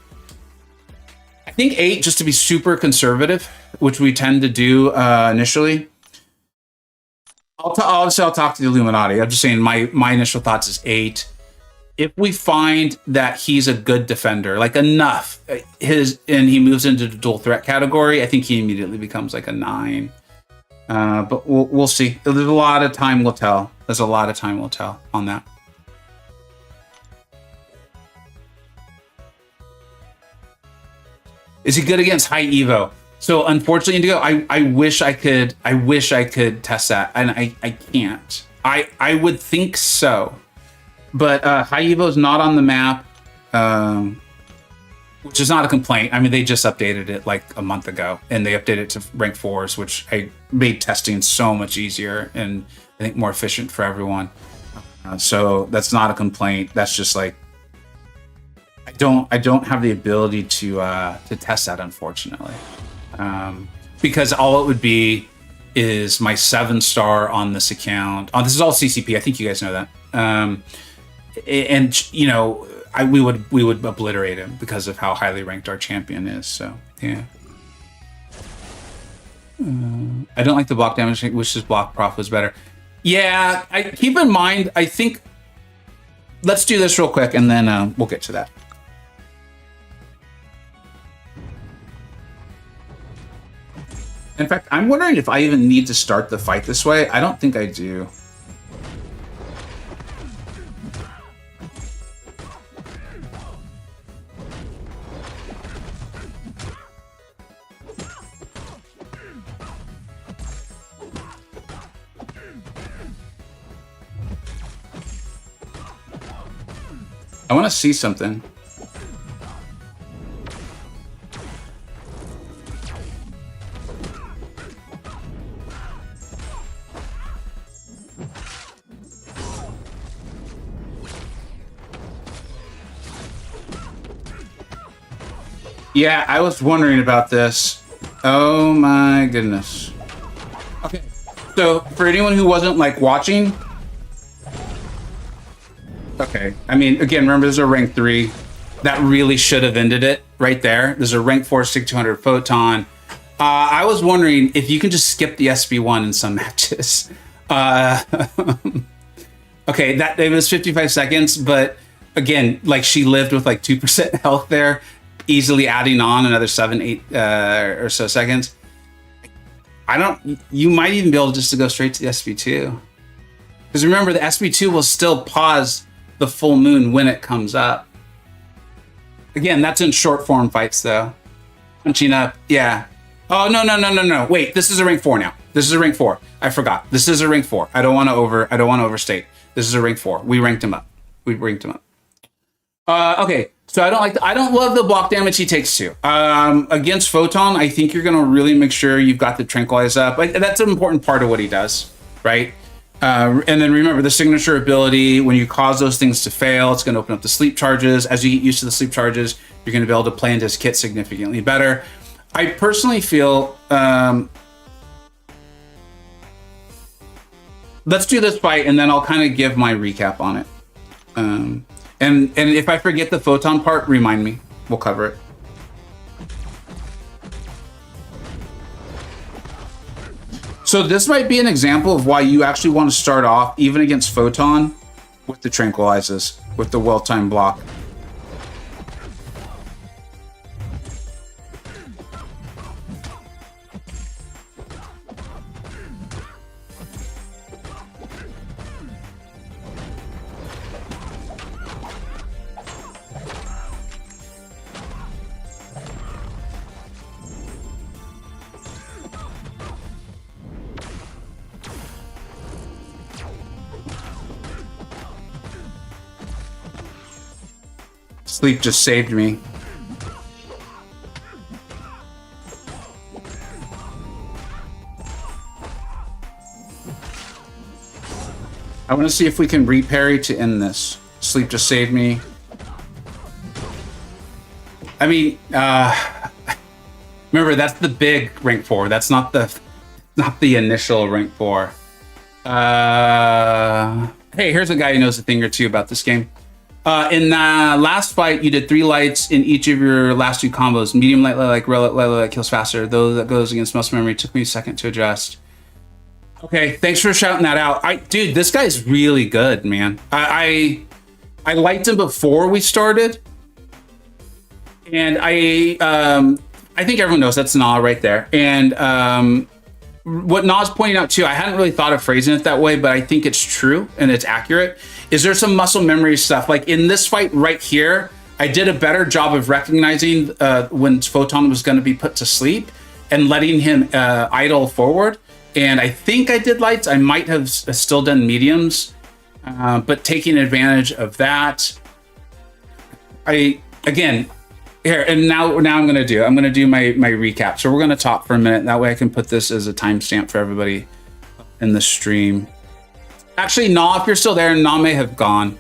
[SPEAKER 1] I think 8, just to be super conservative, which we tend to do initially. Obviously, I'll talk to the Illuminati. I'm just saying my initial thoughts is 8. If we find that he's a good defender, like enough, and he moves into the dual threat category, I think he immediately becomes like a 9. But we'll see. There's a lot of time will tell. There's a lot of time will tell on that. Is he good against high Evo? So unfortunately, Indigo, I wish I could test that, and I can't. I would think so, but high Evo is not on the map, which is not a complaint. I mean, they just updated it like a month ago, and they updated it to rank 4s, which made testing so much easier and I think more efficient for everyone. So that's not a complaint. That's just like I don't have the ability to test that, unfortunately. Because all it would be is my 7-star on this account. Oh, this is all CCP. I think you guys know that. And you know, we would obliterate him because of how highly ranked our champion is. So yeah. I don't like the block damage. I wish his block prof was better. Yeah, keep in mind. I think let's do this real quick, and then we'll get to that. In fact, I'm wondering if I even need to start the fight this way. I don't think I do. I want to see something. Yeah, I was wondering about this. Oh my goodness. Okay, so for anyone who wasn't like watching, okay, I mean, again, remember there's a rank 3. That really should have ended it right there. There's a rank 4 SIG-200 photon. I was wondering if you can just skip the SB1 in some matches. Okay, that it was 55 seconds, but again, like she lived with like 2% health there, easily adding on another 7, 8 or so seconds. You might even be able just to go straight to the SB2. Because remember, the SB2 will still pause the full moon when it comes up. Again, that's in short form fights though. Punching up, yeah. Oh, no. Wait, this is a rank 4 now. This is a rank 4. I forgot. This is a rank 4. I don't want to overstate. This is a rank 4. We ranked him up. Okay. So I don't love the block damage he takes too. Against Photon, I think you're gonna really make sure you've got the tranquilize up. Like, that's an important part of what he does, right? And then remember the signature ability, when you cause those things to fail, it's gonna open up the sleep charges. As you get used to the sleep charges, you're gonna be able to play into his kit significantly better. I personally feel, let's do this fight and then I'll kind of give my recap on it. And if I forget the photon part, remind me. We'll cover it. So this might be an example of why you actually want to start off, even against photon, with the tranquilizers, with the well-timed block. Sleep just saved me. I want to see if we can reparry to end this. Sleep just saved me. I mean, remember, that's the big rank 4. That's not the initial rank 4. Hey, here's a guy who knows a thing or two about this game. In the last fight, you did 3 lights in each of your last 2 combos. Medium light, light, light, light, light, light kills faster. Though that goes against muscle memory. It took me a second to adjust. Okay, thanks for shouting that out. Dude, this guy's really good, man. I liked him before we started, and I think everyone knows that's Na right there. And what Na's pointing out too, I hadn't really thought of phrasing it that way, but I think it's true and it's accurate. Is there some muscle memory stuff? Like in this fight right here, I did a better job of recognizing when Photon was going to be put to sleep and letting him idle forward. And I think I did lights. I might have still done mediums, but taking advantage of that. Again, here, and now I'm going to do my recap. So we're going to talk for a minute. That way I can put this as a timestamp for everybody in the stream. Actually, Na, if you're still there, Na may have gone.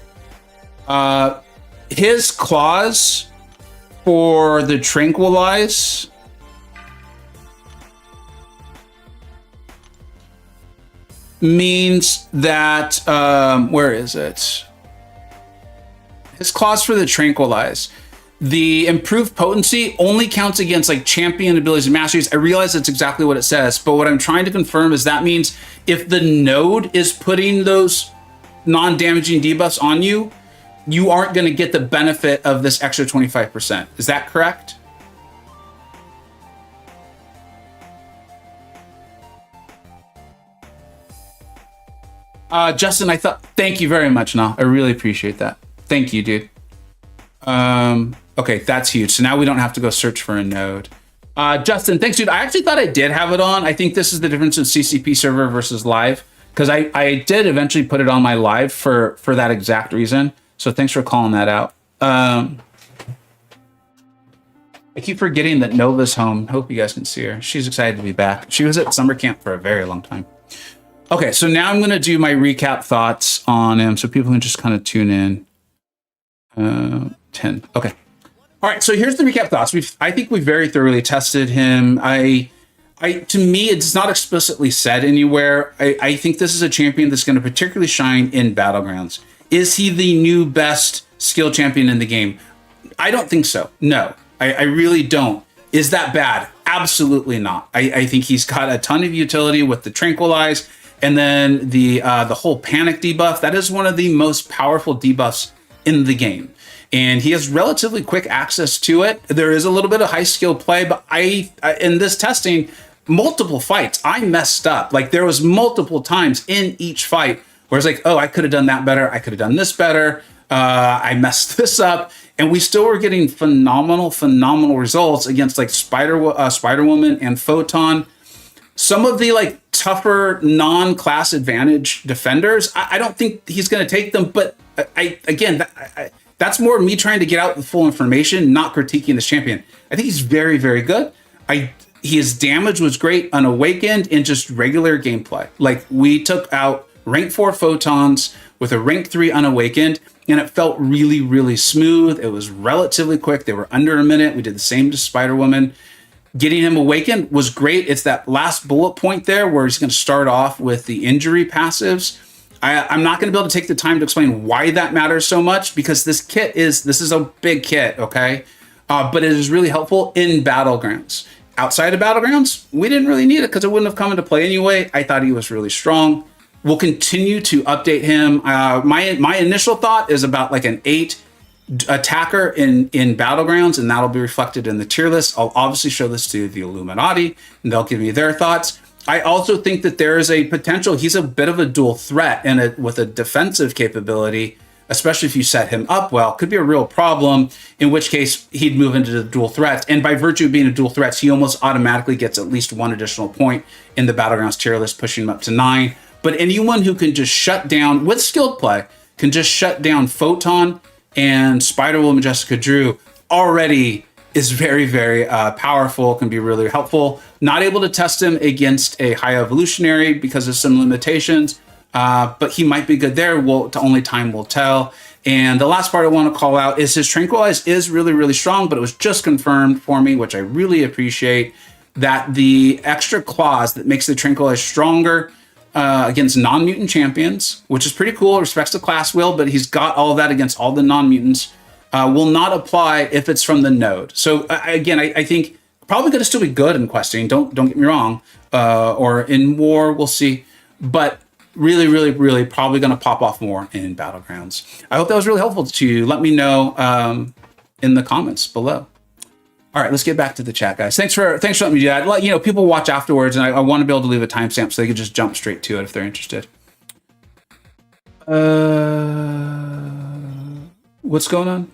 [SPEAKER 1] His clause for the Tranquilize means that, where is it? His clause for the Tranquilize. The improved potency only counts against like champion abilities and masteries. I realize that's exactly what it says, but what I'm trying to confirm is that means if the node is putting those non-damaging debuffs on you, you aren't going to get the benefit of this extra 25%. Is that correct? Justin, thank you very much, Na. I really appreciate that. Thank you, dude. Okay, that's huge. So now we don't have to go search for a node. Justin, thanks, dude. I actually thought I did have it on. I think this is the difference in CCP server versus live, because I did eventually put it on my live for that exact reason. So thanks for calling that out. I keep forgetting that Nova's home. Hope you guys can see her. She's excited to be back. She was at summer camp for a very long time. Okay, so now I'm going to do my recap thoughts on him so people can just kind of tune in. 10. Okay. All right, so here's the recap thoughts. I think we very thoroughly tested him. To me, it's not explicitly said anywhere. I think this is a champion that's going to particularly shine in Battlegrounds. Is he the new best skill champion in the game? I don't think so. No, I really don't. Is that bad? Absolutely not. I think he's got a ton of utility with the Tranquilize, and then the whole Panic debuff. That is one of the most powerful debuffs in the game. And he has relatively quick access to it. There is a little bit of high skill play, but I in this testing, multiple fights, I messed up. Like there was multiple times in each fight where it's like, oh, I could have done that better. I could have done this better. I messed this up. And we still were getting phenomenal results against like Spider-Woman and Photon. Some of the like tougher non-class advantage defenders, I don't think he's going to take them. But that's more me trying to get out the full information, not critiquing this champion. I think he's very, very good. His damage was great unawakened in just regular gameplay. Like we took out rank 4 Photons with a rank 3 unawakened, and it felt really, really smooth. It was relatively quick. They were under a minute. We did the same to Spider-Woman. Getting him awakened was great. It's that last bullet point there where he's going to start off with the injury passives. I'm not going to be able to take the time to explain why that matters so much, because this is a big kit, okay? But it is really helpful in Battlegrounds. Outside of Battlegrounds, we didn't really need it because it wouldn't have come into play anyway. I thought he was really strong. We'll continue to update him. My initial thought is about like an 8 attacker in Battlegrounds, and that'll be reflected in the tier list. I'll obviously show this to the Illuminati, and they'll give me their thoughts. I also think that there is a potential. He's a bit of a dual threat, and with a defensive capability, especially if you set him up well, could be a real problem, in which case he'd move into the dual threats. And by virtue of being a dual threats, he almost automatically gets at least 1 additional point in the Battlegrounds tier list, pushing him up to 9. But anyone who can just shut down, with skilled play, can just shut down Photon and Spider-Woman Jessica Drew already is very, very powerful, can be really helpful. Not able to test him against a high evolutionary because of some limitations, but he might be good there. Only time will tell. And the last part I want to call out is his Tranquilize is really, really strong, but it was just confirmed for me, which I really appreciate, that the extra clause that makes the Tranquilize stronger against non-mutant champions, which is pretty cool, respects the class will, but he's got all of that against all the non-mutants, will not apply if it's from the node. So again, I think probably going to still be good in questing. Don't get me wrong, or in war, we'll see. but really, really, really probably going to pop off more in Battlegrounds. I hope that was really helpful to you. Let me know in the comments below. All right, let's get back to the chat, guys. Thanks for letting me do that. You know, people watch afterwards, and I want to be able to leave a timestamp so they can just jump straight to it if they're interested. What's going on?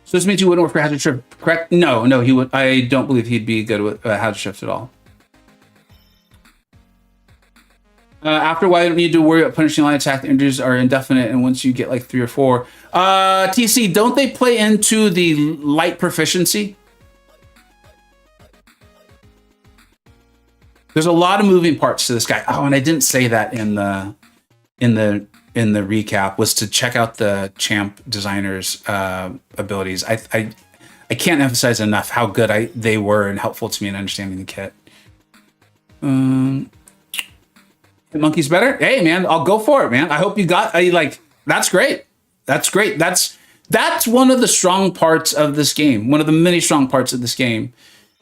[SPEAKER 1] So this means you wouldn't work for Hazard Shift, correct? No, he would. I don't believe he'd be good with Hazard Shift at all. After a while, you don't need to worry about punishing line attack. The injuries are indefinite, and once you get like 3 or 4, TC, don't they play into the light proficiency? There's a lot of moving parts to this guy. Oh, and I didn't say that in the recap, was to check out the champ designer's abilities. I can't emphasize enough how good they were and helpful to me in understanding the kit. Monkey's better. Hey man, I'll go for it, man. I hope you got that's great. That's great. That's one of the strong parts of this game. One of the many strong parts of this game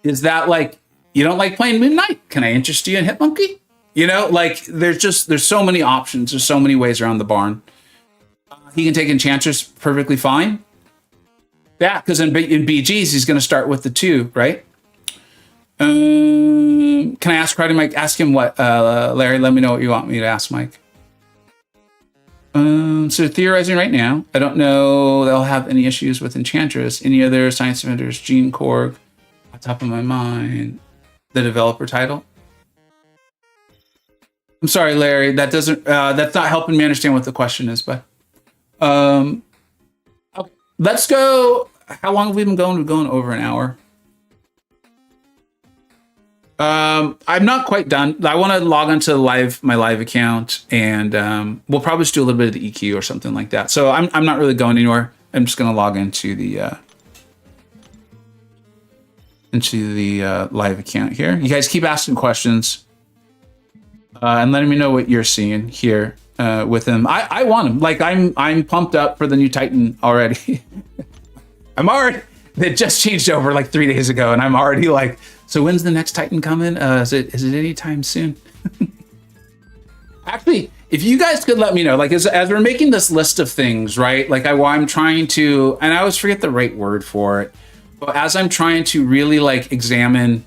[SPEAKER 1] is that like you don't like playing Midnight. Can I interest you in Hitmonkey? You know, like there's so many options. There's so many ways around the barn. He can take Enchantress perfectly fine. Yeah, because in BGs he's going to start with the 2, right? Can I ask Karate Mike? Ask him what, Larry. Let me know what you want me to ask Mike. So theorizing right now. I don't know they'll have any issues with Enchantress. Any other science vendors? Gene Korg, on top of my mind. The developer title. I'm sorry, Larry. That doesn't. That's not helping me understand what the question is. But okay. Let's go. How long have we been going? We're going over an hour. I'm not quite done. I want to log onto my live account, and we'll probably just do a little bit of the EQ or something like that. So I'm not really going anywhere. I'm just going to log into the live account here. You guys keep asking questions and letting me know what you're seeing here with him. I want him. Like I'm pumped up for the new Titan already. It just changed over like 3 days ago, and I'm already like, so when's the next Titan coming? Is it anytime soon? Actually, if you guys could let me know, like as we're making this list of things, right? Like I'm trying to, and I always forget the right word for it, but as I'm trying to really like examine,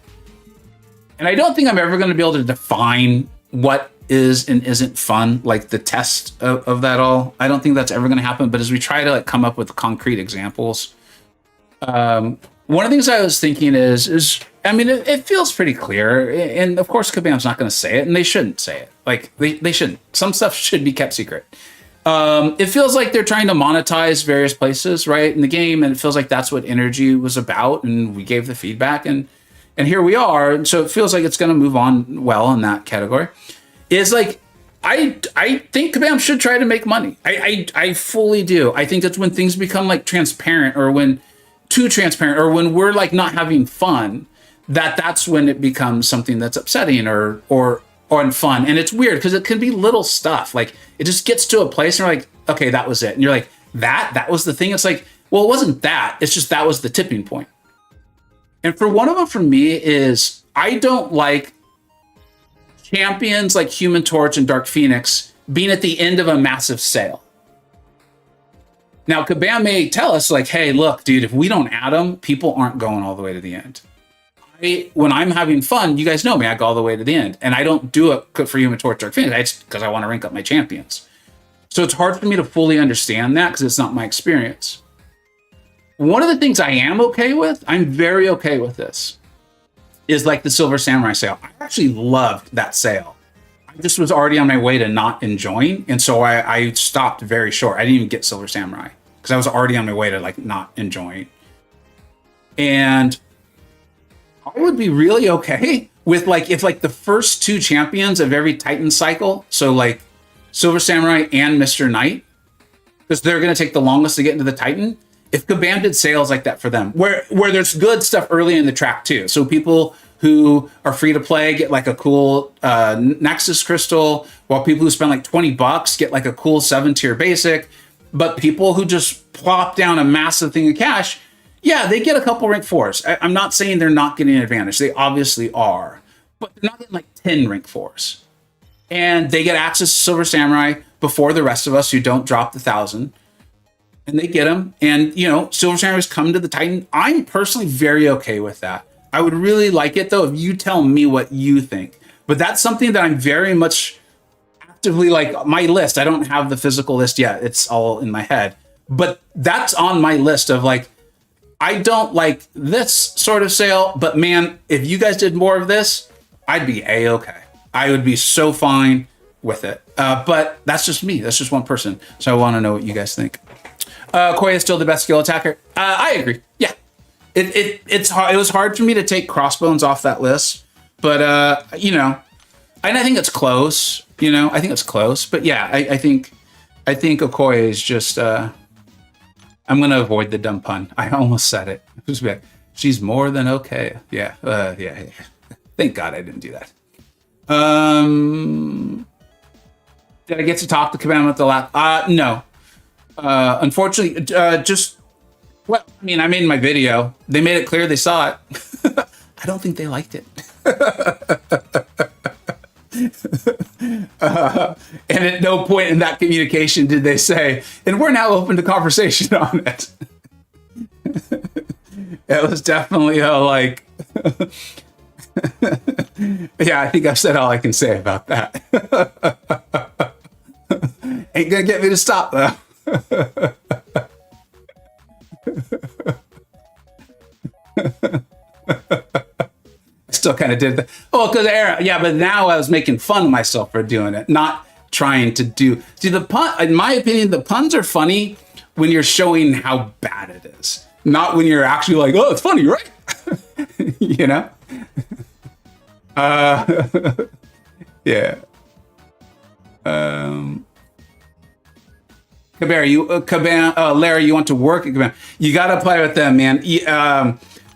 [SPEAKER 1] and I don't think I'm ever going to be able to define what is and isn't fun, like the test of that all. I don't think that's ever going to happen. But as we try to like come up with concrete examples, one of the things I was thinking is I mean, it feels pretty clear, and of course Kabam's not going to say it, and they shouldn't say it. Like they shouldn't. Some stuff should be kept secret. It feels like they're trying to monetize various places, right, in the game, and it feels like that's what Energy was about, and we gave the feedback, and here we are. And so it feels like it's going to move on well in that category. Is like I think Kabam should try to make money. I fully do. I think that's when things become like transparent, or when too transparent, or when we're like not having fun, that's when it becomes something that's upsetting or fun. And it's weird because it can be little stuff. Like it just gets to a place and you're like, okay, that was it. And you're like, that was the thing. It's like, well, it wasn't that. It's just that was the tipping point. And for one of them, for me, is I don't like champions like Human Torch and Dark Phoenix being at the end of a massive sale. Now, Kabam may tell us like, hey, look, dude, if we don't add them, people aren't going all the way to the end. When I'm having fun, you guys know me, I go all the way to the end. And I don't do it for Human Torch, Dark Phoenix, because I want to rank up my champions. So it's hard for me to fully understand that because it's not my experience. One of the things I am okay with, I'm very okay with this, is like the Silver Samurai sale. I actually loved that sale. I just was already on my way to not enjoying. And so I stopped very short. I didn't even get Silver Samurai because I was already on my way to like not enjoying. And I would be really okay with like, if like the first 2 champions of every Titan cycle, so like Silver Samurai and Mr. Knight, because they're going to take the longest to get into the Titan, if Kabam did sales like that for them, where there's good stuff early in the track too. So people who are free to play get like a cool Nexus crystal, while people who spend like $20 get like a cool 7-tier basic. But people who just plop down a massive thing of cash, yeah, they get a couple rank 4s. I'm not saying they're not getting an advantage. They obviously are. But they're not getting like 10 rank 4s. and they get access to Silver Samurai before the rest of us who don't drop the 1,000. And they get them, and Silver Samurai's come to the Titan. I'm personally very okay with that. I would really like it though if you tell me what you think. But that's something that I'm very much actively like my list. I don't have the physical list yet; it's all in my head. But that's on my list of like, I don't like this sort of sale, but man, if you guys did more of this, I'd be a-okay. I would be so fine with it. But that's just me. That's just one person. So I want to know what you guys think. Koi is still the best skill attacker. I agree. Yeah, it's hard. It was hard for me to take Crossbones off that list, but and I think it's close. I think it's close. But yeah, I think Okoye is just. I'm gonna avoid the dumb pun. I almost said it. She's more than okay. Yeah. Yeah. Thank God I didn't do that. Did I get to talk to Kabam at the last? No. Unfortunately, I made my video. They made it clear they saw it. I don't think they liked it. And at no point in that communication did they say, and we're now open to conversation on it. It was definitely like, yeah, I think I've said all I can say about that. Ain't gonna get me to stop though. I still kind of did that. Oh, because Aaron, yeah, but now I was making fun of myself for doing it, not trying to do. See, the pun, in my opinion, the puns are funny when you're showing how bad it is, not when you're actually like, oh, it's funny, right? Yeah. Larry, you want to work at Kabam? You got to play with them, man.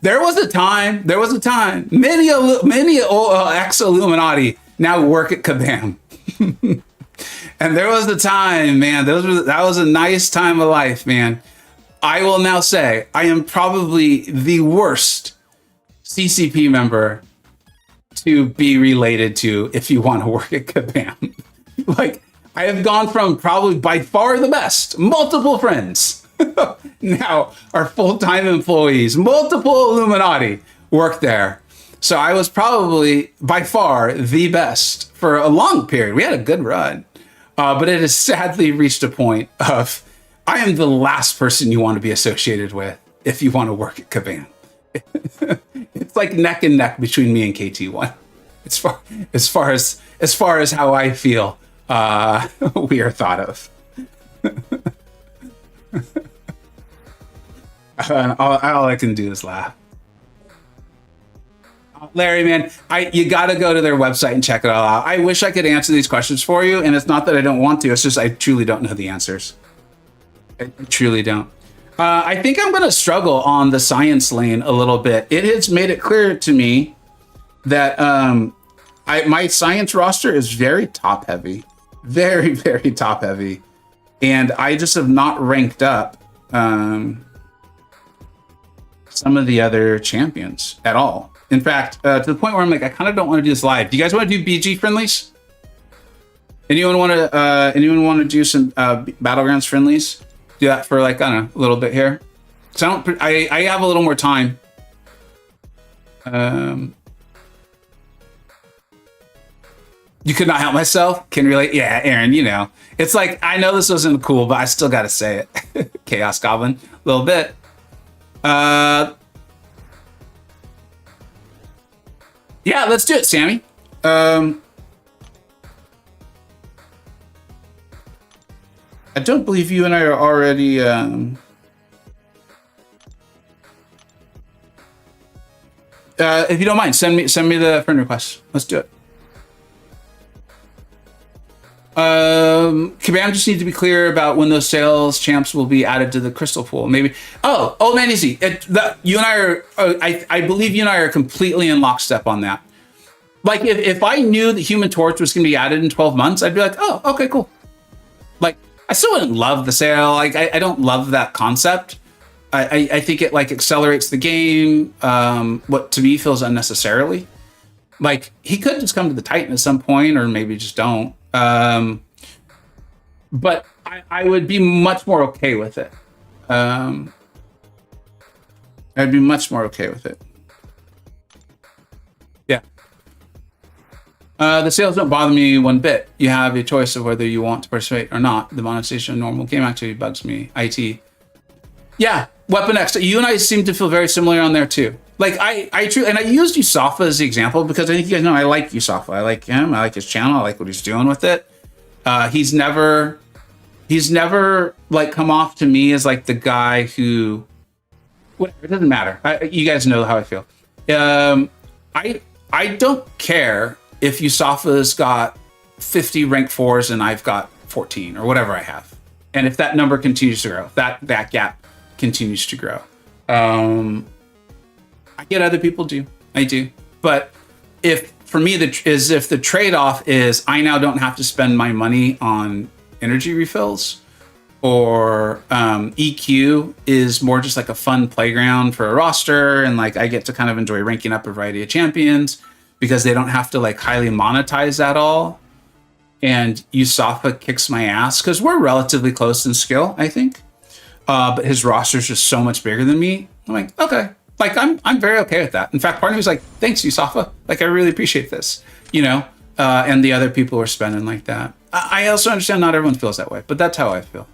[SPEAKER 1] There was a time, many ex-Illuminati now work at Kabam. And there was the time, man, that was a nice time of life, man. I will now say I am probably the worst CCP member to be related to if you want to work at Kabam. Like, I have gone from probably by far the best, multiple friends now are full-time employees, multiple Illuminati work there. So I was probably by far the best for a long period. We had a good run, but it has sadly reached a point of I am the last person you want to be associated with if you want to work at Kabam. It's like neck and neck between me and KT1. As far as how I feel we are thought of. All I can do is laugh. Larry, man, you got to go to their website and check it all out. I wish I could answer these questions for you, and it's not that I don't want to. It's just I truly don't know the answers. I truly don't. I think I'm going to struggle on the science lane a little bit. It has made it clear to me that my science roster is very top heavy. Very, very top heavy. And I just have not ranked up some of the other champions at all. In fact, to the point where I'm like, I kind of don't want to do this live. Do you guys want to do BG friendlies? Anyone want to do some Battlegrounds friendlies? Do that for like, I don't know, a little bit here. So I have a little more time. You could not help myself. Can relate. Yeah, Aaron, it's like, I know this wasn't cool, but I still got to say it. Chaos Goblin, a little bit. Yeah, let's do it, Sammy. I don't believe you and I are already. If you don't mind, send me the friend request. Let's do it. Kabam just need to be clear about when those sales champs will be added to the crystal pool. Maybe. Oh man, easy. You and I are. I believe you and I are completely in lockstep on that. Like if I knew that Human Torch was going to be added in 12 months, I'd be like, oh, okay, cool. Like I still wouldn't love the sale. Like I don't love that concept. I think it like accelerates the game. What to me feels unnecessarily. Like, he could just come to the Titan at some point, or maybe just don't. But I would be much more okay with it. I'd be much more okay with it. Yeah. The sales don't bother me one bit. You have a choice of whether you want to participate or not. The monetization of normal game activity bugs me. IT. Yeah, Weapon X. You and I seem to feel very similar on there too. Like I truly, and I used Yusafa as the example because I think you guys know I like Yusafa. I like him. I like his channel. I like what he's doing with it. He's never like come off to me as like the guy who, whatever, it doesn't matter. You guys know how I feel. I don't care if Yusafa's got 50 rank 4s and I've got 14 or whatever I have. And if that number continues to grow, that gap continues to grow. I get other people do. I do. But if for me, if the trade-off is I now don't have to spend my money on energy refills, or EQ is more just like a fun playground for a roster, and like I get to kind of enjoy ranking up a variety of champions because they don't have to like highly monetize that all. And Yusafa kicks my ass because we're relatively close in skill, I think. But his roster's just so much bigger than me. I'm like, okay. Like I'm very okay with that. In fact, part of me is like, thanks, Yusafa. Like I really appreciate this, you know. And the other people are spending like that. I also understand not everyone feels that way, but that's how I feel.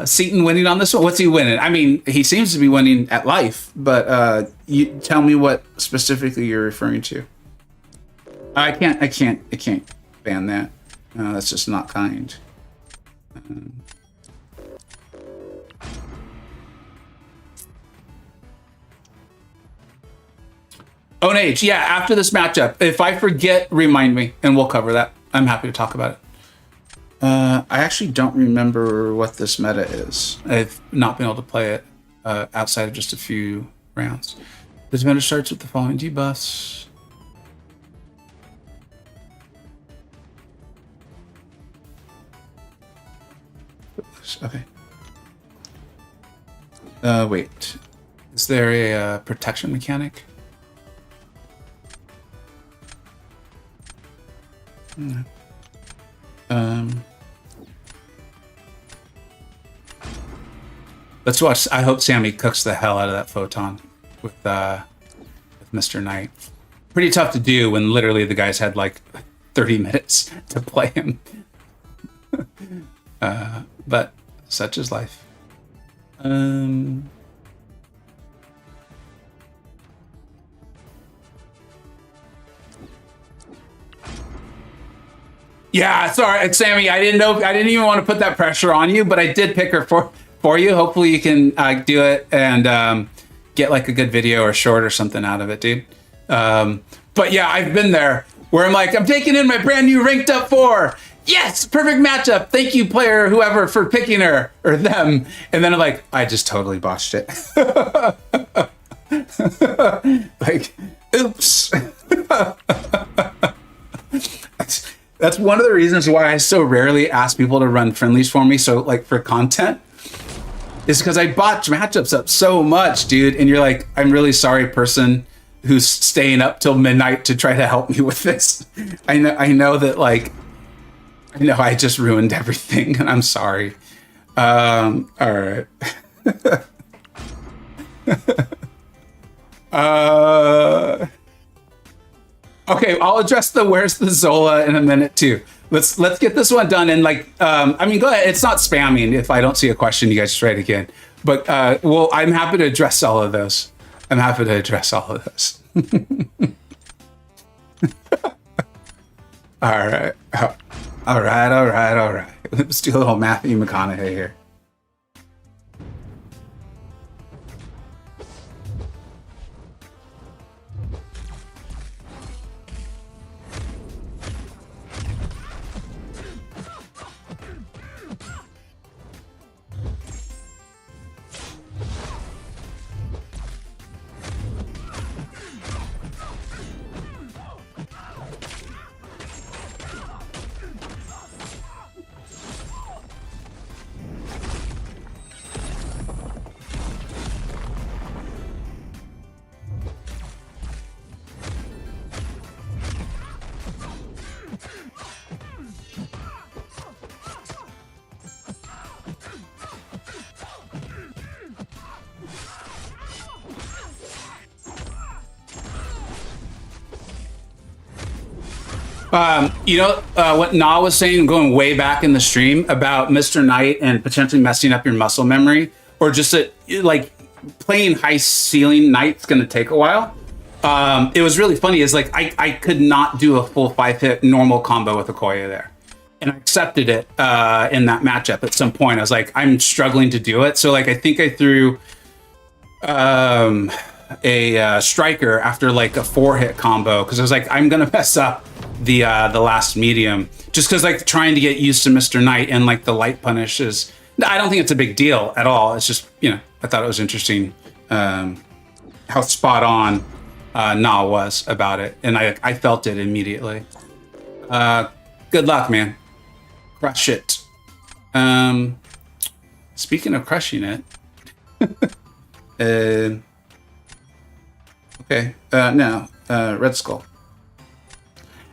[SPEAKER 1] Seaton winning on this one? What's he winning? I mean, he seems to be winning at life, but you tell me what specifically you're referring to. I can't ban that. No, that's just not kind. Onage, yeah, after this matchup, if I forget, remind me, and we'll cover that. I'm happy to talk about it. I actually don't remember what this meta is. I've not been able to play it outside of just a few rounds. This meta starts with the following debuffs. Okay. Wait. Is there a protection mechanic? No. Let's watch. I hope Sammy cooks the hell out of that photon with Mr. Knight. Pretty tough to do when literally the guy's had like 30 minutes to play him. But such is life. Yeah, sorry, Sammy. I didn't know. I didn't even want to put that pressure on you, but I did pick her for you. Hopefully, you can do it and get like a good video or short or something out of it, dude. But yeah, I've been there where I'm like, I'm taking in my brand new ranked up 4. Yes, perfect matchup. Thank you, player, whoever, for picking her or them. And then I'm like, I just totally botched it. Like, oops. That's one of the reasons why I so rarely ask people to run friendlies for me. So like for content is because I botch matchups up so much, dude. And you're like, I'm really sorry, person who's staying up till midnight to try to help me with this. I know that like, I know I just ruined everything and I'm sorry. All right. Okay, I'll address the where's the Zola in a minute too. Let's get this one done. And like, I mean, go ahead. It's not spamming. If I don't see a question, you guys just write again. But well, I'm happy to address all of those. I'm happy to address all of those. All right. All right. Let's do a little Matthew McConaughey here. You know what Na was saying, going way back in the stream about Mr. Knight and potentially messing up your muscle memory, or just like playing high ceiling Knight's going to take a while. It was really funny. Is like I could not do a full 5-hit normal combo with Okoye there, and I accepted it in that matchup at some point. I was like, I'm struggling to do it, so like I think I threw a striker after like a 4-hit combo because I was like, I'm gonna mess up the last medium just because like trying to get used to Mr. Knight and like the light punish is. I don't think it's a big deal at all. It's just, you know, I thought it was interesting how spot on Na was about it, and I felt it immediately. Good luck, man. Crush it. Speaking of crushing it. Okay, no, Red Skull.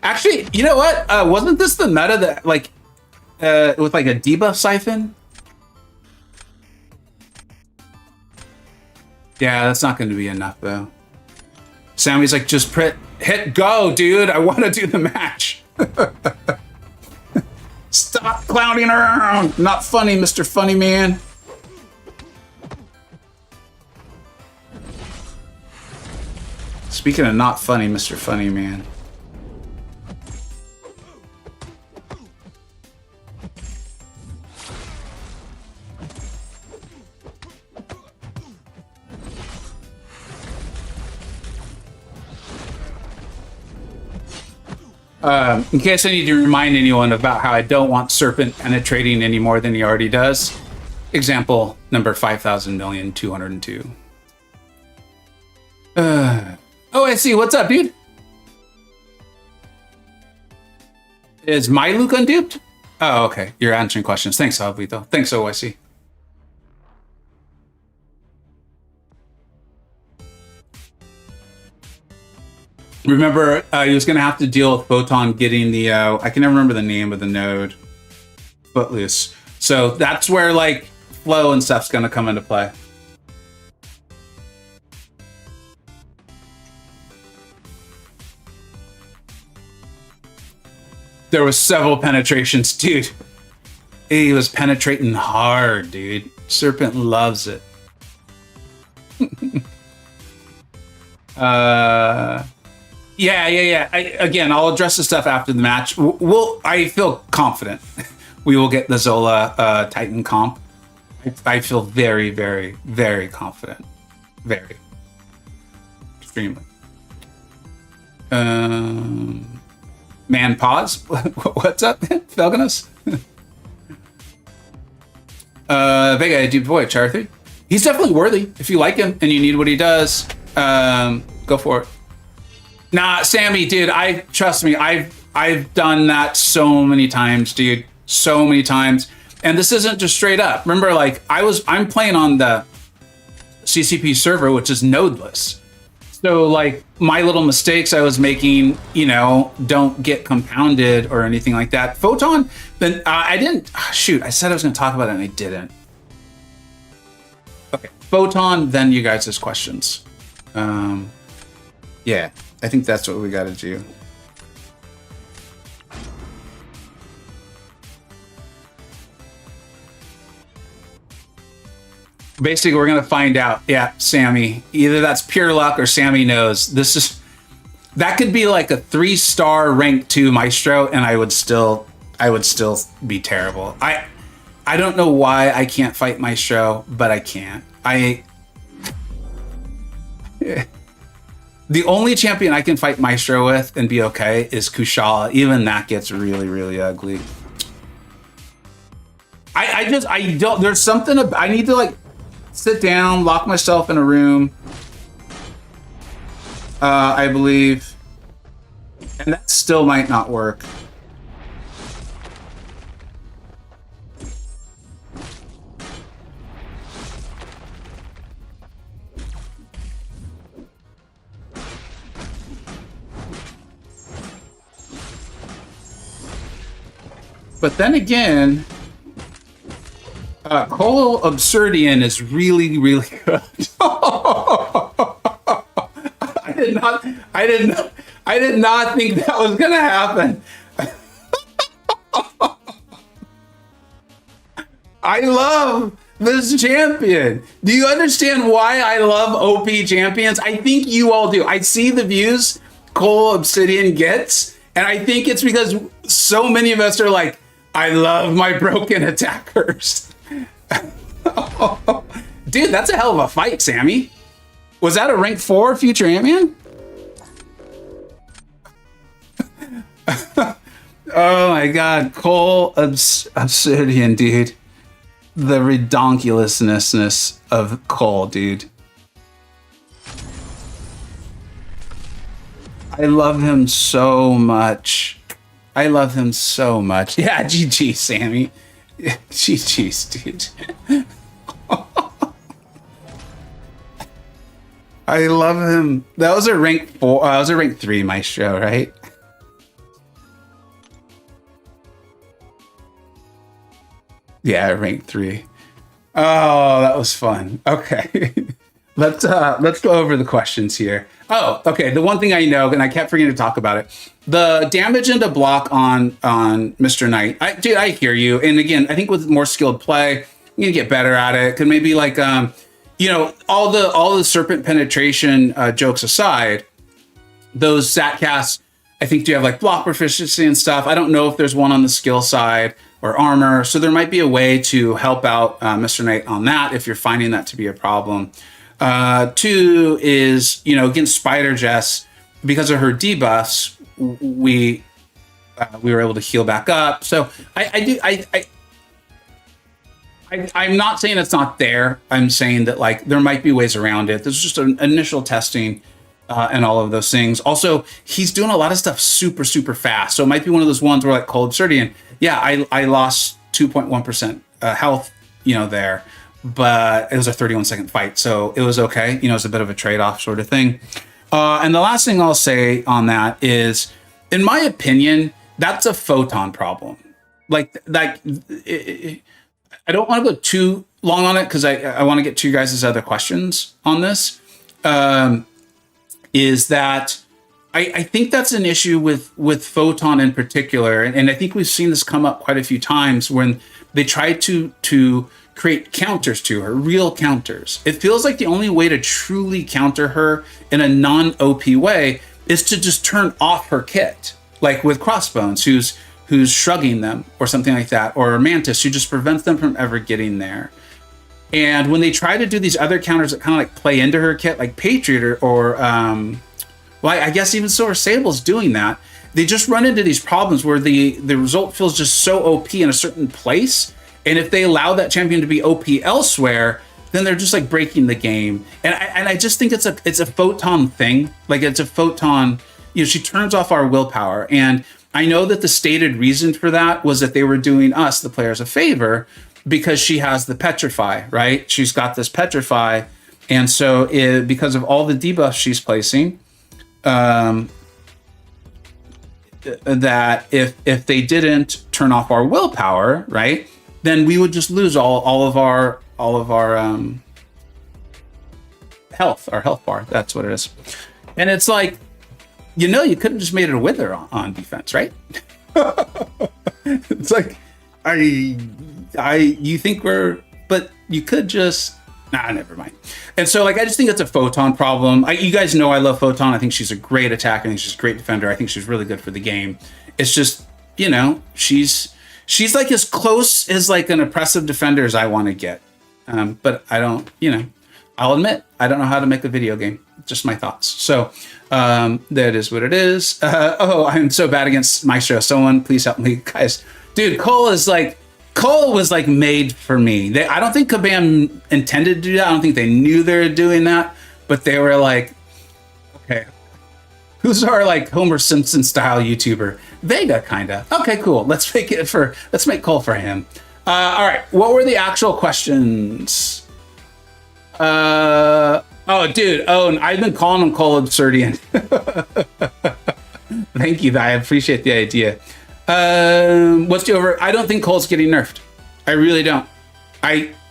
[SPEAKER 1] Actually, you know what? Wasn't this the meta that, like, with like a debuff siphon? Yeah, that's not going to be enough, though. Sammy's like, just hit go, dude. I want to do the match. Stop clowning around. Not funny, Mr. Funny Man. Speaking of not funny, Mr. Funny Man. In case I need to remind anyone about how I don't want Serpent penetrating any more than he already does. Example number 5,000,202. Oh, I see. What's up, dude? Is my Luke unduped? Oh, okay. You're answering questions. Thanks, Alvito. Thanks, OIC. Remember, he was going to have to deal with Photon getting the, I can never remember the name of the node, Footloose. So that's where, like, flow and stuff's going to come into play. There was several penetrations, dude. He was penetrating hard, dude. Serpent loves it. Yeah. Again, I'll address the stuff after the match. I feel confident we will get the Zola Titan comp. I feel very, very, very confident. Very. Extremely. Man, pause. What's up, Felganus? Vega, dude, boy, Charthy. He's definitely worthy. If you like him and you need what he does, go for it. Nah, Sammy, dude, trust me, I've done that so many times, dude. So many times. And this isn't just straight up. Remember, like, I'm playing on the CCP server, which is nodeless. So, like, my little mistakes I was making, you know, don't get compounded or anything like that. Photon, then I didn't, shoot, I said I was going to talk about it and I didn't. Okay, Photon, then you guys' questions. Yeah, I think that's what we got to do. Basically, we're going to find out. Yeah, Sammy. Either that's pure luck or Sammy knows. That could be like a 3-star rank 2 Maestro, and I would still be terrible. I don't know why I can't fight Maestro, but I can't. The only champion I can fight Maestro with and be okay is Kushala. Even that gets really, really ugly. I don't. There's something I need to, like, sit down, lock myself in a room, I believe, and that still might not work. But then again, Cull Absurdian is really, really good. I I did not think that was gonna happen. I love this champion. Do you understand why I love OP champions? I think you all do. I see the views Cull Absurdian gets, and I think it's because so many of us are like, I love my broken attackers. Dude, that's a hell of a fight, Sammy. Was that a rank 4 future Ant-Man? Oh my god, Cull Absurdian, dude. The redonkulousness of Cull, dude. I love him so much. I love him so much. Yeah, GG, Sammy. GG's, dude. I love him. That was a rank 4. That was a rank 3 Maestro, right? Yeah, rank 3. Oh, that was fun. Okay. Let's go over the questions here. Oh, okay. The one thing I know, and I kept forgetting to talk about it, the damage into block on Mr. Knight. Dude, I hear you. And again, I think with more skilled play, you can get better at it. Could maybe like you know, all the serpent penetration jokes aside, those sat casts, I think do have like block proficiency and stuff. I don't know if there's one on the skill side or armor. So there might be a way to help out Mr. Knight on that if you're finding that to be a problem. 2 is, you know, against Spider Jess, because of her debuffs, we were able to heal back up. So I'm not saying it's not there. I'm saying that like there might be ways around it. There's just an initial testing and all of those things. Also, he's doing a lot of stuff super, super fast. So it might be one of those ones where like Cull Absurdian, yeah, I lost 2.1% health, you know, there, but it was a 31-second fight. So it was okay. You know, it's a bit of a trade-off sort of thing. And the last thing I'll say on that is, in my opinion, that's a photon problem. Like I don't want to go too long on it because I want to get to you guys' other questions on this. Is that I think that's an issue with Photon in particular. And I think we've seen this come up quite a few times when they try to create counters to her, real counters. It feels like the only way to truly counter her in a non-OP way is to just turn off her kit. Like with Crossbones, who's shrugging them or something like that, or Mantis, who just prevents them from ever getting there. And when they try to do these other counters that kind of like play into her kit, like Patriot or well, I guess even Silver Sable's doing that, they just run into these problems where the result feels just so OP in a certain place. And if they allow that champion to be OP elsewhere, then they're just like breaking the game. And I just think it's a Photon thing. Like it's a Photon, you know, she turns off our willpower. And I know that the stated reason for that was that they were doing us, the players, a favor because she has the Petrify, right? She's got this Petrify. And so because of all the debuffs she's placing, that if they didn't turn off our willpower, right, then we would just lose all of our health, our health bar. That's what it is. And it's like, you know, you could have just made it a wither on defense, right? It's like, you think but you could just, never mind. And so like, I just think it's a Photon problem. You guys know I love Photon. I think she's a great attacker. I think she's a great defender. I think she's really good for the game. It's just, you know, she's like as close as like an oppressive defender as I want to get. But I don't, you know, I'll admit, I don't know how to make a video game. Just my thoughts. So that is what it is. Oh, I'm so bad against Maestro. Someone please help me, guys. Dude, Cull was like made for me. I don't think Kabam intended to do that. I don't think they knew they were doing that, but they were like, okay, who's our like Homer Simpson style YouTuber? Vega, kinda. Okay, cool. Let's make Cull for him. All right. What were the actual questions? Oh, dude. Oh, I've been calling him Cull Absurdian. Thank you. I appreciate the idea. What's the over? I don't think Cull's getting nerfed. I really don't.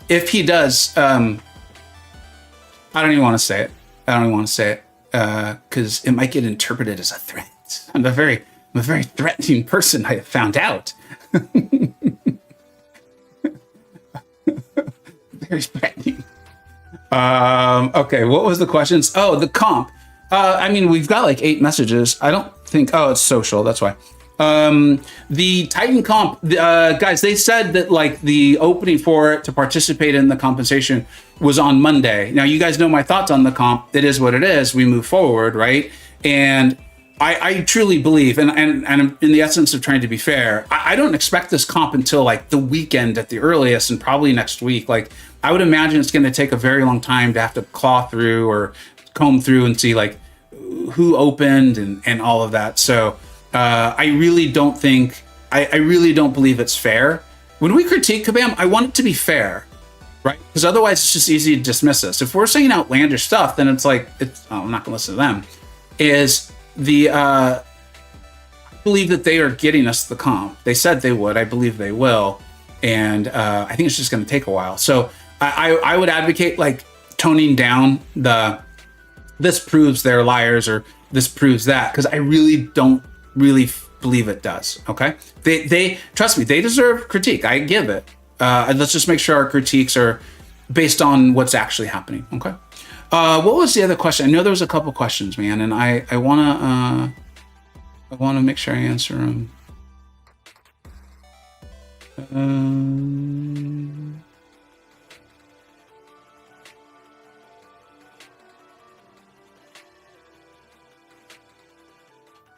[SPEAKER 1] If he does, I don't even want to say it. because it might get interpreted as a threat. I'm a very threatening person, I have found out. Very threatening. Okay, what was the questions? Oh, the comp. I mean, we've got like 8 messages. I don't think, oh, it's social, that's why. The Titan comp, guys, they said that like the opening for it to participate in the compensation was on Monday. Now, you guys know my thoughts on the comp. It is what it is. We move forward, right? And I truly believe, and in the essence of trying to be fair, I don't expect this comp until like the weekend at the earliest, and probably next week. Like, I would imagine it's going to take a very long time to have to claw through or comb through and see like who opened and all of that. So I really don't think, I really don't believe it's fair. When we critique Kabam, I want it to be fair, right? Because otherwise it's just easy to dismiss us. If we're saying outlandish stuff, then it's like, I'm not going to listen to them. I believe that they are getting us the comp. They said they would. I believe they will. And I think it's just going to take a while. So I would advocate like toning down this proves they're liars or this proves that, because I really don't believe it does. Okay. They trust me, they deserve critique. I give it. Let's just make sure our critiques are based on what's actually happening. Okay. What was the other question? I know there was a couple questions, man, and I wanna make sure I answer them.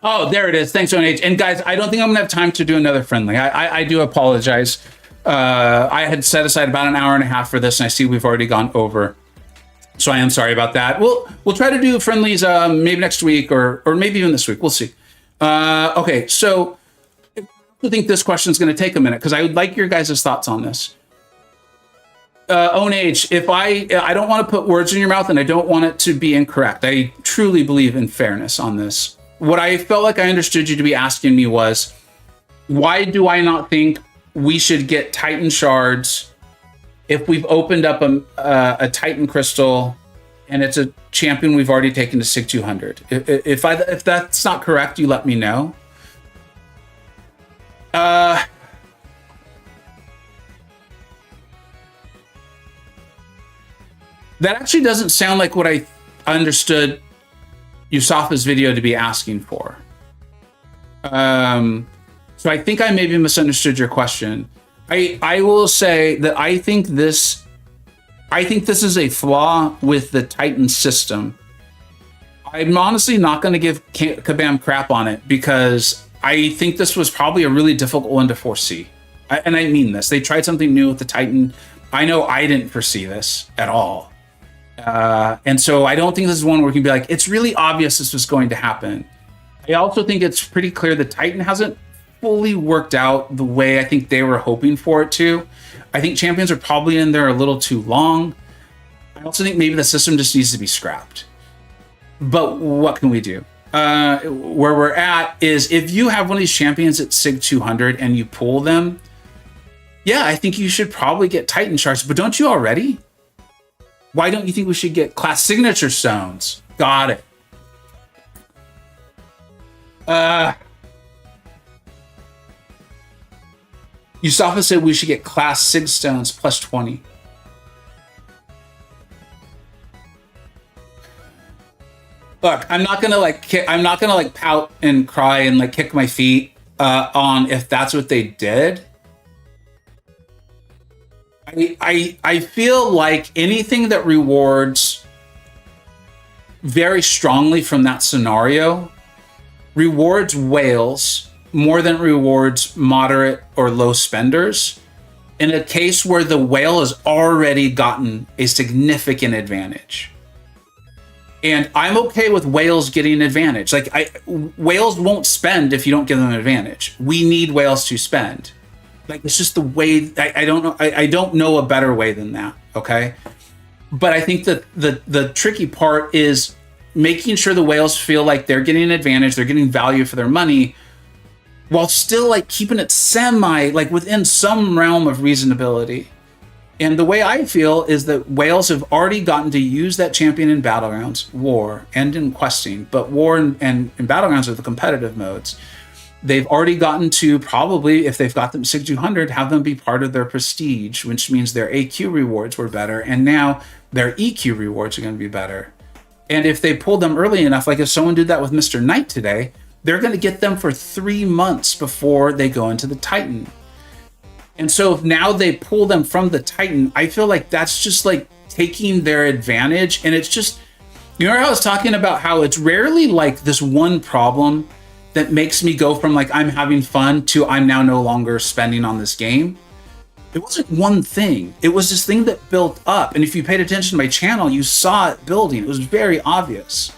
[SPEAKER 1] Oh, there it is. Thanks, ONH. And guys, I don't think I'm gonna have time to do another friendly. I do apologize. I had set aside about an hour and a half for this, and I see we've already gone over. So I am sorry about that. We'll try to do friendlies maybe next week or maybe even this week. We'll see. Okay, so I think this question is going to take a minute because I would like your guys' thoughts on this. ONH, if I don't want to put words in your mouth and I don't want it to be incorrect. I truly believe in fairness on this. What I felt like I understood you to be asking me was, why do I not think we should get Titan shards if we've opened up a Titan crystal and it's a champion we've already taken to SIG 200? If that's not correct, you let me know. That actually doesn't sound like what I understood Yusafa's video to be asking for. So I think I maybe misunderstood your question. I will say that I think this is a flaw with the Titan system. I'm honestly not going to give Kabam crap on it because I think this was probably a really difficult one to foresee. And I mean this. They tried something new with the Titan. I know I didn't foresee this at all. And so I don't think this is one where we can be like, it's really obvious this was going to happen. I also think it's pretty clear the Titan hasn't fully worked out the way I think they were hoping for it to. I think champions are probably in there a little too long. I also think maybe the system just needs to be scrapped. But what can we do? Where we're at is if you have one of these champions at SIG 200 and you pull them, yeah, I think you should probably get Titan shards, but don't you already? Why don't you think we should get class signature stones? Got it. Yusafa said we should get class SIG stones plus 20. Look, I'm not gonna pout and cry and like kick my feet on if that's what they did. I feel like anything that rewards very strongly from that scenario rewards whales more than rewards moderate or low spenders in a case where the whale has already gotten a significant advantage. And I'm okay with whales getting an advantage. Whales won't spend if you don't give them an advantage. We need whales to spend. Like, it's just the way. I don't know. I don't know a better way than that. Okay, but I think that the tricky part is making sure the whales feel like they're getting an advantage, they're getting value for their money, while still like keeping it semi like within some realm of reasonability. And the way I feel is that whales have already gotten to use that champion in Battlegrounds, War, and in Questing. But War and Battlegrounds are the competitive modes. They've already gotten to probably, if they've got them 6200, have them be part of their prestige, which means their AQ rewards were better. And now their EQ rewards are going to be better. And if they pulled them early enough, like if someone did that with Mr. Knight today, they're going to get them for 3 months before they go into the Titan. And so if now they pull them from the Titan, I feel like that's just like taking their advantage. And it's just, you know, I was talking about how it's rarely like this one problem that makes me go from like, I'm having fun to I'm now no longer spending on this game. It wasn't one thing. It was this thing that built up. And if you paid attention to my channel, you saw it building. It was very obvious.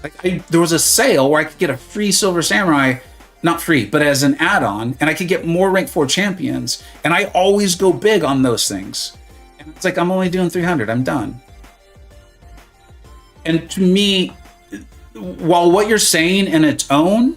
[SPEAKER 1] Like there was a sale where I could get a free Silver Samurai, not free, but as an add-on, and I could get more rank 4 champions. And I always go big on those things. And it's like, I'm only doing 300, I'm done. And to me, while what you're saying in its own,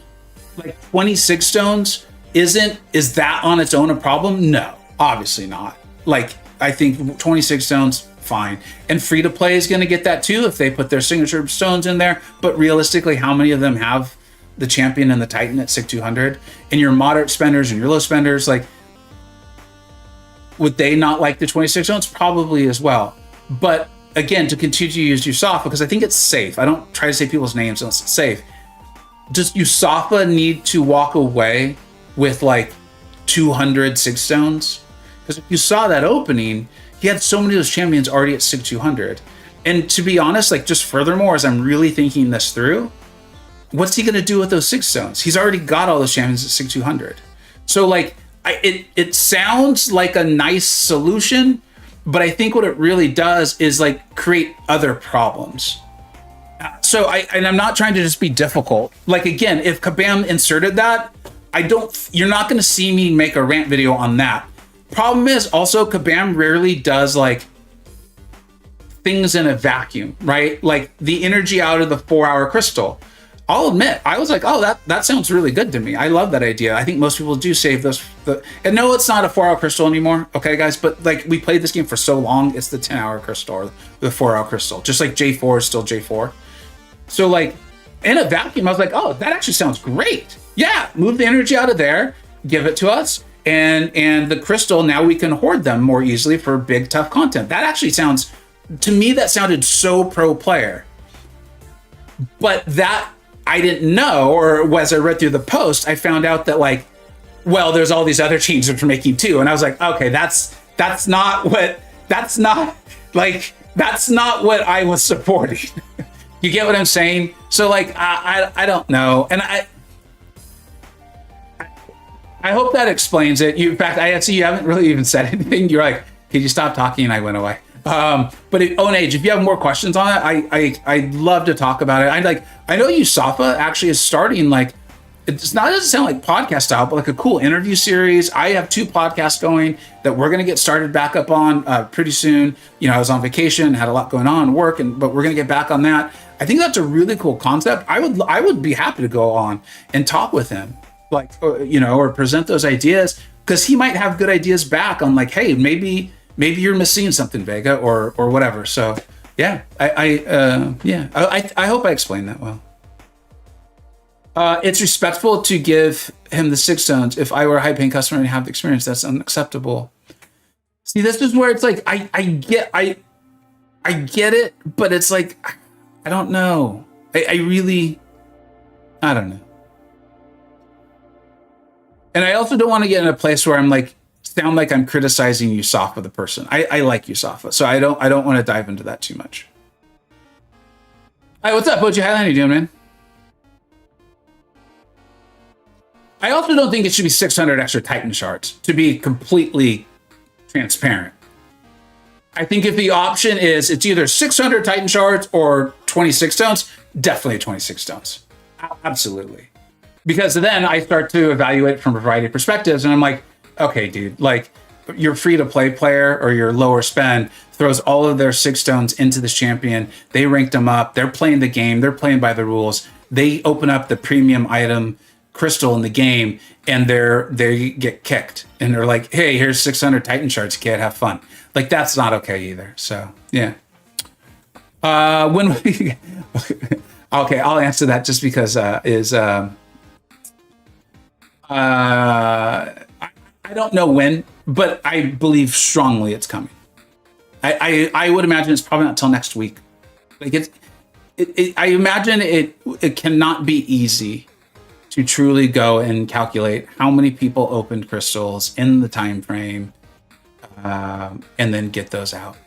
[SPEAKER 1] like 26 stones is that on its own a problem? No, obviously not. Like I think 26 stones, fine. And free to play is going to get that too if they put their signature stones in there. But realistically, how many of them have the champion and the Titan at 6200? And your moderate spenders and your low spenders, like, would they not like the 26 stones? Probably as well. But again, to continue to use Yusafa, because I think it's safe. I don't try to say people's names unless it's safe. Does Yusafa need to walk away with like 200 6 stones? Because if you saw that opening, he had so many of those champions already at 6200. And to be honest, like just furthermore, as I'm really thinking this through, what's he going to do with those 6 stones? He's already got all those champions at 6200. So like, it sounds like a nice solution, but I think what it really does is like create other problems. So I'm not trying to just be difficult. Like again, if Kabam inserted that, you're not going to see me make a rant video on that. Problem is also Kabam rarely does like things in a vacuum, right? Like the energy out of the 4-hour crystal. I'll admit, I was like, oh, that sounds really good to me. I love that idea. I think most people do save those. And no, it's not a 4-hour crystal anymore. Okay, guys, but like we played this game for so long, it's the 10-hour crystal or the 4-hour crystal. Just like J4 is still J4. So like in a vacuum, I was like, oh, that actually sounds great. Yeah, move the energy out of there, give it to us. And the crystal, now we can hoard them more easily for big, tough content. That actually sounds, to me, that sounded so pro player. But that I didn't know, or as I read through the post, I found out that like, well, there's all these other changes that we're making too. And I was like, okay, that's not what I was supporting. You get what I'm saying? So like, I don't know. And I hope that explains it. In fact, I see you haven't really even said anything. You're like, can you stop talking? And I went away. But Own Age, if you have more questions on it, I'd love to talk about it. I know Yusafa actually is starting like, it doesn't sound like podcast style, but like a cool interview series. I have 2 podcasts going that we're going to get started back up on pretty soon. You know, I was on vacation, had a lot going on, work, but we're going to get back on that. I think that's a really cool concept. I would be happy to go on and talk with him, like, or present those ideas, because he might have good ideas back on like, hey, maybe you're missing something, Vega, or whatever. So yeah, I hope I explained that well. It's respectful to give him the 6 stones. If I were a high-paying customer and have the experience, that's unacceptable. See, this is where it's like I get it, but it's like I don't know. I don't know. And I also don't want to get in a place where I'm like sound like I'm criticizing Yusafa the person. I like Yusafa, so I don't want to dive into that too much. Hi, what's up, OG Highline? How you doing, man? I also don't think it should be 600 extra Titan shards, to be completely transparent. I think if the option is it's either 600 Titan shards or 26 stones, definitely 26 stones. Absolutely. Because then I start to evaluate it from a variety of perspectives, and I'm like, okay, dude, like your free-to-play player or your lower spend throws all of their 6 stones into this champion. They ranked them up. They're playing the game. They're playing by the rules. They open up the premium item crystal in the game, and they get kicked, and they're like, "Hey, here's 600 Titan shards, kid. Have fun." Like that's not okay either. So yeah. When we okay, I'll answer that just because I don't know when, but I believe strongly it's coming. I would imagine it's probably not till next week. Like I imagine it cannot be easy to truly go and calculate how many people opened crystals in the time frame, and then get those out.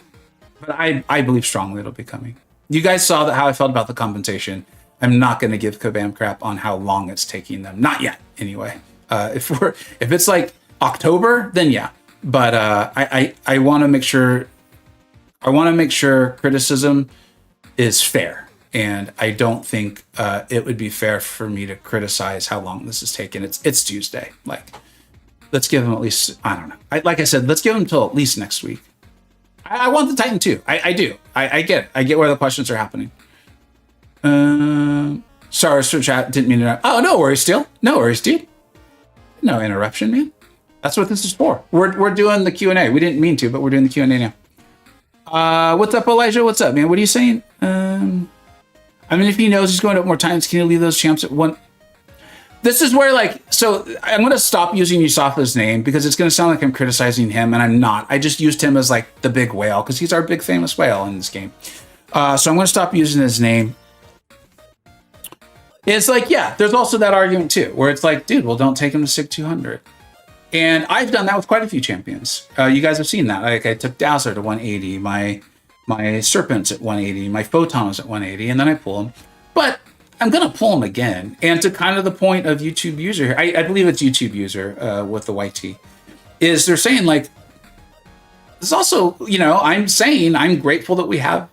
[SPEAKER 1] But I believe strongly it'll be coming. You guys saw how I felt about the compensation. I'm not going to give Kabam crap on how long it's taking them. Not yet, anyway. If it's like October, then yeah. But I want to make sure. I want to make sure criticism is fair, and I don't think it would be fair for me to criticize how long this is taking. It's Tuesday. Like, let's give them at least. I don't know. Like I said, let's give them till at least next week. I want the Titan too. I do. I get it. I get where the questions are happening. Sorry, for chat. Didn't mean to. Oh, no worries, Steel. No worries, dude. No interruption, man. That's what this is for. We're doing the Q&A. We didn't mean to, but we're doing the Q&A now. What's up, Elijah? What's up, man? What are you saying? I mean, if he knows he's going up more times, can you leave those champs at one? This is where, like, so I'm going to stop using Yusafa's name because it's going to sound like I'm criticizing him, and I'm not. I just used him as, like, the big whale because he's our big famous whale in this game. So I'm going to stop using his name. It's like, yeah, there's also that argument, too, where it's like, dude, well, don't take him to SIG 200. And I've done that with quite a few champions. You guys have seen that. Like, I took Dazzler to 180, my Serpent's at 180, my Photon is at 180, and then I pull him. But I'm going to pull him again. And to kind of the point of YouTube user here, I believe it's YouTube user with the YT, is they're saying, like, there's also, you know, I'm saying I'm grateful that we have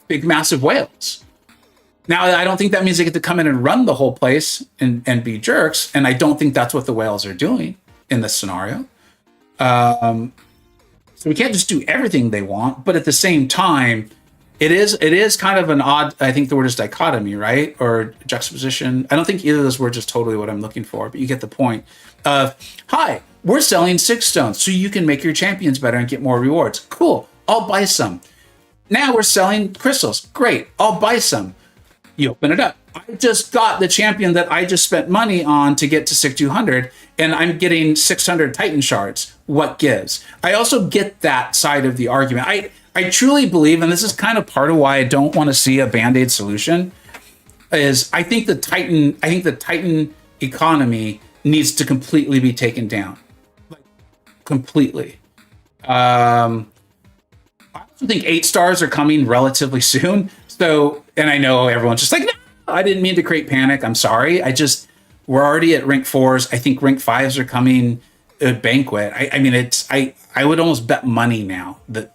[SPEAKER 1] big, massive whales. Now, I don't think that means they get to come in and run the whole place and be jerks. And I don't think that's what the whales are doing in this scenario. So we can't just do everything they want. But at the same time, it is kind of an odd, I think the word is dichotomy, right? Or juxtaposition. I don't think either of those words is totally what I'm looking for, but you get the point of, hi, we're selling 6 stones so you can make your champions better and get more rewards. Cool, I'll buy some. Now we're selling crystals. Great, I'll buy some. You open it up. I just got the champion that I just spent money on to get to SIG 200, and I'm getting 600 Titan shards. What gives? I also get that side of the argument. I truly believe, and this is kind of part of why I don't want to see a Band-Aid solution, is I think the Titan economy needs to completely be taken down. Like, completely. I also think 8 stars are coming relatively soon. So, and I know everyone's just like, no, I didn't mean to create panic. I'm sorry. We're already at rank 4s. I think rank 5s are coming at Banquet. I mean, I would almost bet money now that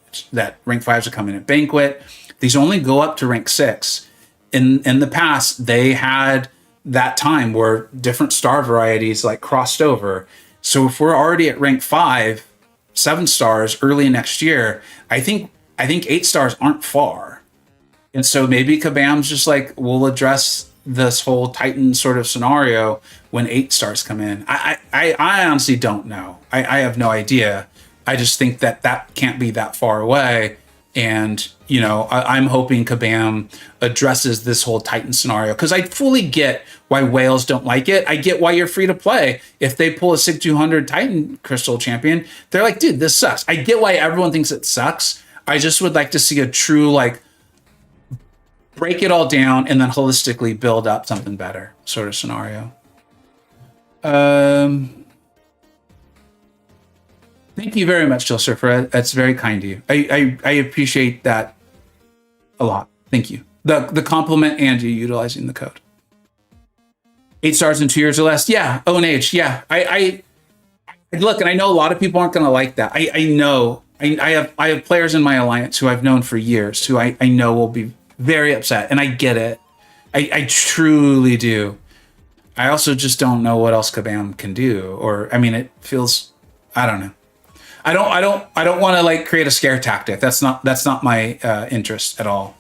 [SPEAKER 1] rank 5s are coming at Banquet. These only go up to rank 6. In the past, they had that time where different star varieties like crossed over. So if we're already at rank 5, 7 stars early next year, I think 8 stars aren't far. And so maybe Kabam's just like, we'll address this whole Titan sort of scenario when 8 stars come in. I honestly don't know. I have no idea. I just think that can't be that far away. And, you know, I'm hoping Kabam addresses this whole Titan scenario because I fully get why whales don't like it. I get why you're free to play. If they pull a SIG 200 Titan Crystal champion, they're like, dude, this sucks. I get why everyone thinks it sucks. I just would like to see a true, like, break it all down and then holistically build up something better sort of scenario. Thank you very much, Jill Surfer. That's very kind of you. I appreciate that a lot. Thank you. The compliment and you utilizing the code. 8 stars in 2 years or less. Yeah. ONH. Yeah. I look, and I know a lot of people aren't going to like that. I know. I have players in my alliance who I've known for years who I know will be very upset, and I get it. I truly do. I also just don't know what else Kabam can do, or I mean, it feels, I don't know. I don't want to like create a scare tactic. That's not my interest at all.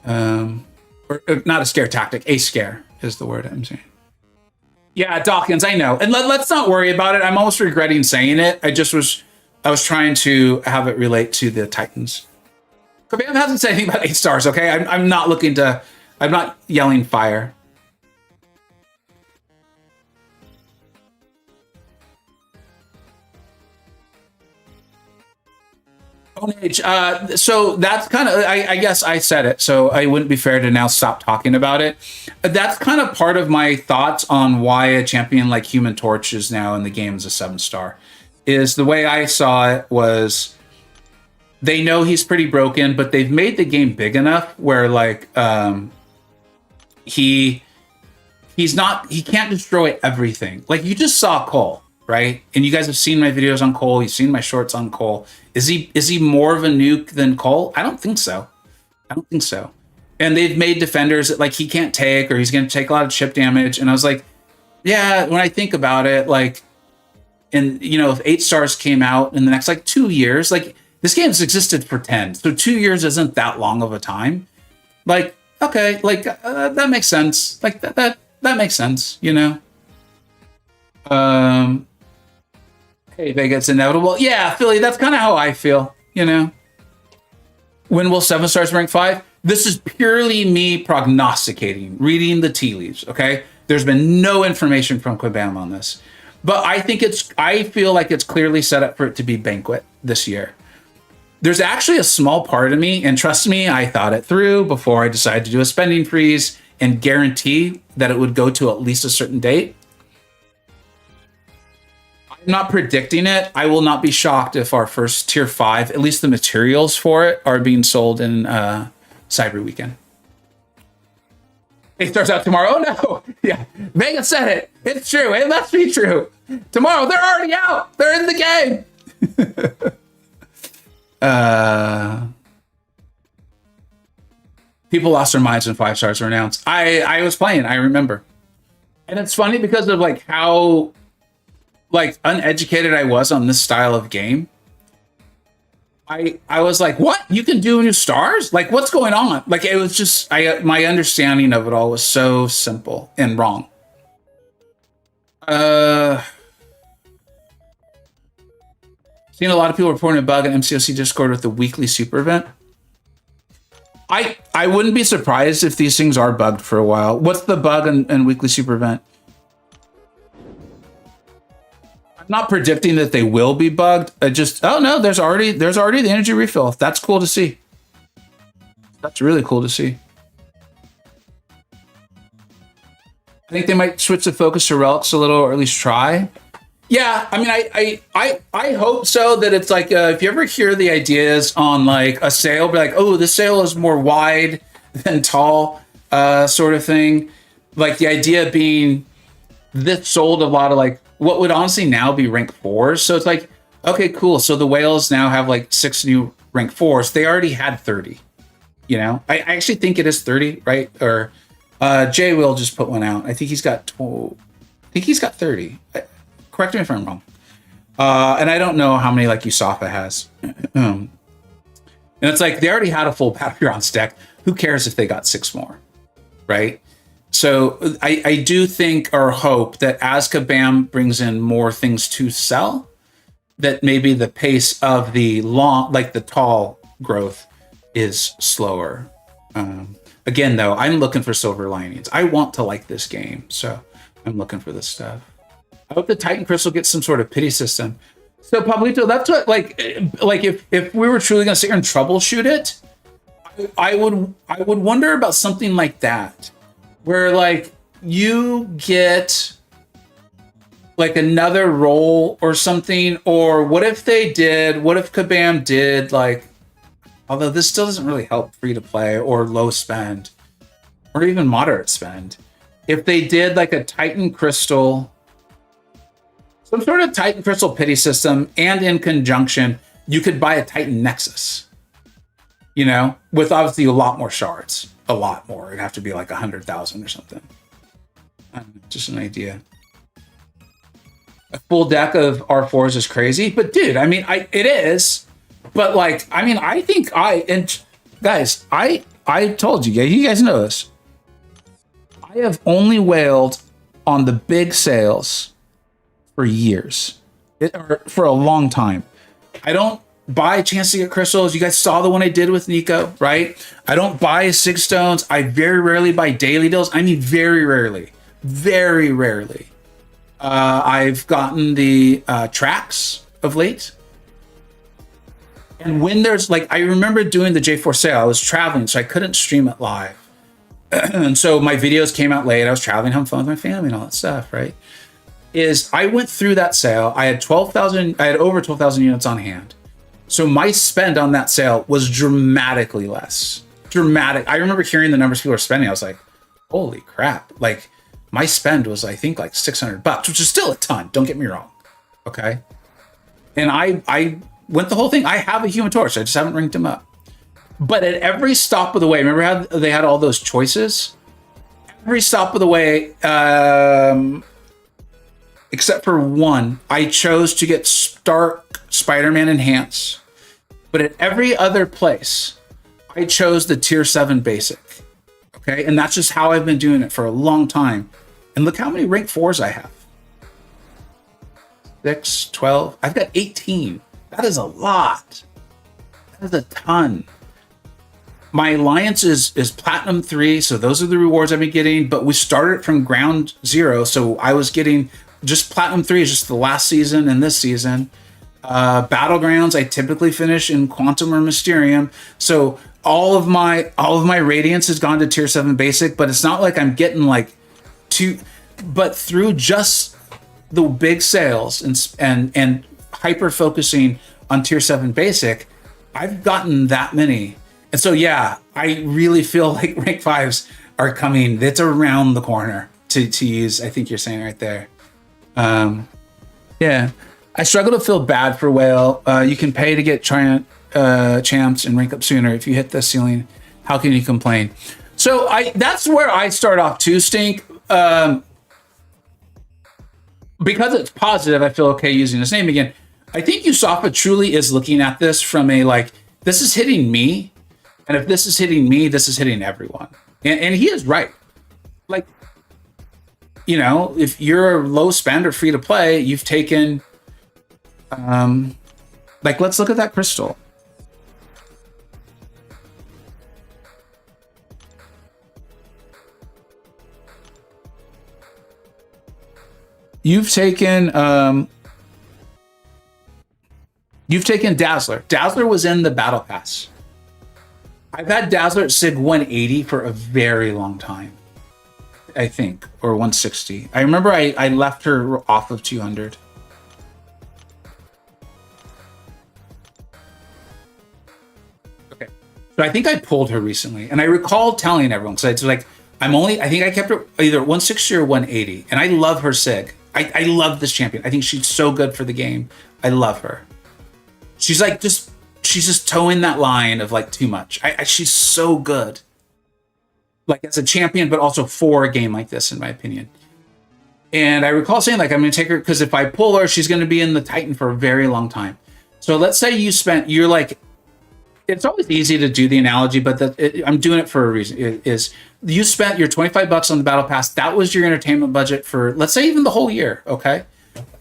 [SPEAKER 1] Or not a scare tactic. A scare is the word I'm saying. Yeah, Dawkins, I know. And let's not worry about it. I'm almost regretting saying it. I was trying to have it relate to the Titans. Kabam hasn't said anything about 8 stars, okay? I'm not looking to, I'm not yelling fire. So that's kind of, I guess I said it, so I wouldn't be fair to now stop talking about it. That's kind of part of my thoughts on why a champion like Human Torch is now in the game as a 7-star. Is the way I saw it was they know he's pretty broken, but they've made the game big enough where like he can't destroy everything. Like you just saw Cull, right? And you guys have seen my videos on Cull. You've seen my shorts on Cull. Is he more of a nuke than Cull? I don't think so. I don't think so. And they've made defenders that like he can't take, or he's going to take a lot of chip damage. And I was like, yeah, when I think about it, like, and you know, if 8 stars came out in the next like 2 years, like this game's existed for 10, so 2 years isn't that long of a time. Like, okay, like that makes sense. Like that makes sense, you know. Hey, Vega's inevitable. Yeah, Philly, that's kind of how I feel, you know. When will 7 stars rank 5? This is purely me prognosticating, reading the tea leaves, okay? There's been no information from Quibam on this. But I feel like it's clearly set up for it to be Banquet this year. There's actually a small part of me, and trust me, I thought it through before I decided to do a spending freeze and guarantee that it would go to at least a certain date. I'm not predicting it. I will not be shocked if our first tier 5, at least the materials for it, are being sold in Cyber Weekend. 8 stars out tomorrow. Oh no! Yeah, Vega said it. It's true. It must be true. Tomorrow, they're already out. They're in the game. People lost their minds when 5 stars were announced. I was playing. I remember, and it's funny because of like how like uneducated I was on this style of game. I was like, what? You can do new stars? Like, what's going on? Like, it was just, my understanding of it all was so simple and wrong. Seen a lot of people reporting a bug in MCoC Discord with the weekly super event. I wouldn't be surprised if these things are bugged for a while. What's the bug in weekly super event? Not predicting that they will be bugged. Oh no, there's already the energy refill. That's cool to see. That's really cool to see. I think they might switch the focus to relics a little, or at least try. Yeah, I mean, I hope so. That it's like if you ever hear the ideas on like a sail, be like, oh, this sail is more wide than tall, sort of thing. Like the idea being this sold a lot of like what would honestly now be rank 4s. So it's like, okay, cool. So the whales now have like 6 new rank 4s. They already had 30. You know, I actually think it is 30, right? Or Jay will just put one out. I think he's got 30. Correct me if I'm wrong. And I don't know how many like Usafa has. And it's like they already had a full Battlegrounds deck. Who cares if they got 6 more, right? So I do think or hope that as Kabam brings in more things to sell, that maybe the pace of the long, like the tall growth is slower. Again, though, I'm looking for silver linings. I want to like this game, so I'm looking for this stuff. I hope the Titan Crystal gets some sort of pity system. So Pablito, that's what like if we were truly going to sit here and troubleshoot it, I would wonder about something like that. Where like you get like another role or something, or what if Kabam did like, although this still doesn't really help free to play or low spend or even moderate spend. If they did like a Titan Crystal, some sort of Titan Crystal pity system, and in conjunction, you could buy a Titan Nexus, you know, with obviously a lot more shards. A lot more. It'd have to be like 100,000 or something. Just an idea. A full deck of R4s is crazy, but dude, I mean, it is. But like, I mean, I think guys, I told you guys know this. I have only whaled on the big sales for years, or for a long time. I don't buy a chance to get crystals. You guys saw the one I did with Nico, right? I don't buy 6 stones. I very rarely buy daily deals. I mean, very rarely. Very rarely. I've gotten the tracks of late. And when there's like, I remember doing the J4 sale. I was traveling, so I couldn't stream it live. And so my videos came out late. I was traveling, having fun with my family and all that stuff, right? I went through that sale. I had over 12,000 units on hand. So my spend on that sale was dramatically less. Dramatic. I remember hearing the numbers people were spending. I was like, holy crap. Like, my spend was, I think, like $600, which is still a ton. Don't get me wrong. Okay. And I went the whole thing. I have a Human Torch. I just haven't ranked him up. But at every stop of the way, remember how they had all those choices? Every stop of the way, except for one, I chose to get Stark Spider-Man Enhance. But at every other place, I chose the tier 7 basic. Okay, and that's just how I've been doing it for a long time. And look how many rank 4s I have. 6, 12. I've got 18. That is a lot. That is a ton. My alliance is platinum 3, so those are the rewards I've been getting. But we started from ground 0, so I was getting just platinum 3 is just the last season and this season. Battlegrounds I typically finish in Quantum or Mysterium. So all of my radiance has gone to tier 7 basic, but it's not like I'm getting like but through just the big sales and hyper focusing on tier 7 basic, I've gotten that many. And so yeah, I really feel like rank 5s are coming. It's around the corner to use, I think you're saying right there. Yeah. I struggle to feel bad for Whale. You can pay to get champs and rank up sooner. If you hit the ceiling, how can you complain? So that's where I start off too, Stink. Because it's positive, I feel okay using his name again. I think Yusafa truly is looking at this from a like, this is hitting me. And if this is hitting me, this is hitting everyone. And he is right. Like, you know, if you're a low spend or free to play, you've taken, like, let's look at that crystal. You've taken Dazzler. Dazzler was in the battle pass. I've had Dazzler at SIG 180 for a very long time, I think, or 160. I remember I left her off of 200. Okay, so I think I pulled her recently, and I recall telling everyone, because it's like, I think I kept her either 160 or 180, and I love her SIG. I love this champion. I think she's so good for the game. I love her. She's like she's just towing that line of like too much. She's so good. Like as a champion, but also for a game like this, in my opinion. And I recall saying like, I'm going to take her because if I pull her, she's going to be in the Titan for a very long time. So let's say you're like, it's always easy to do the analogy, but I'm doing it for a reason. You spent your $25 on the battle pass. That was your entertainment budget for, let's say, even the whole year. Okay,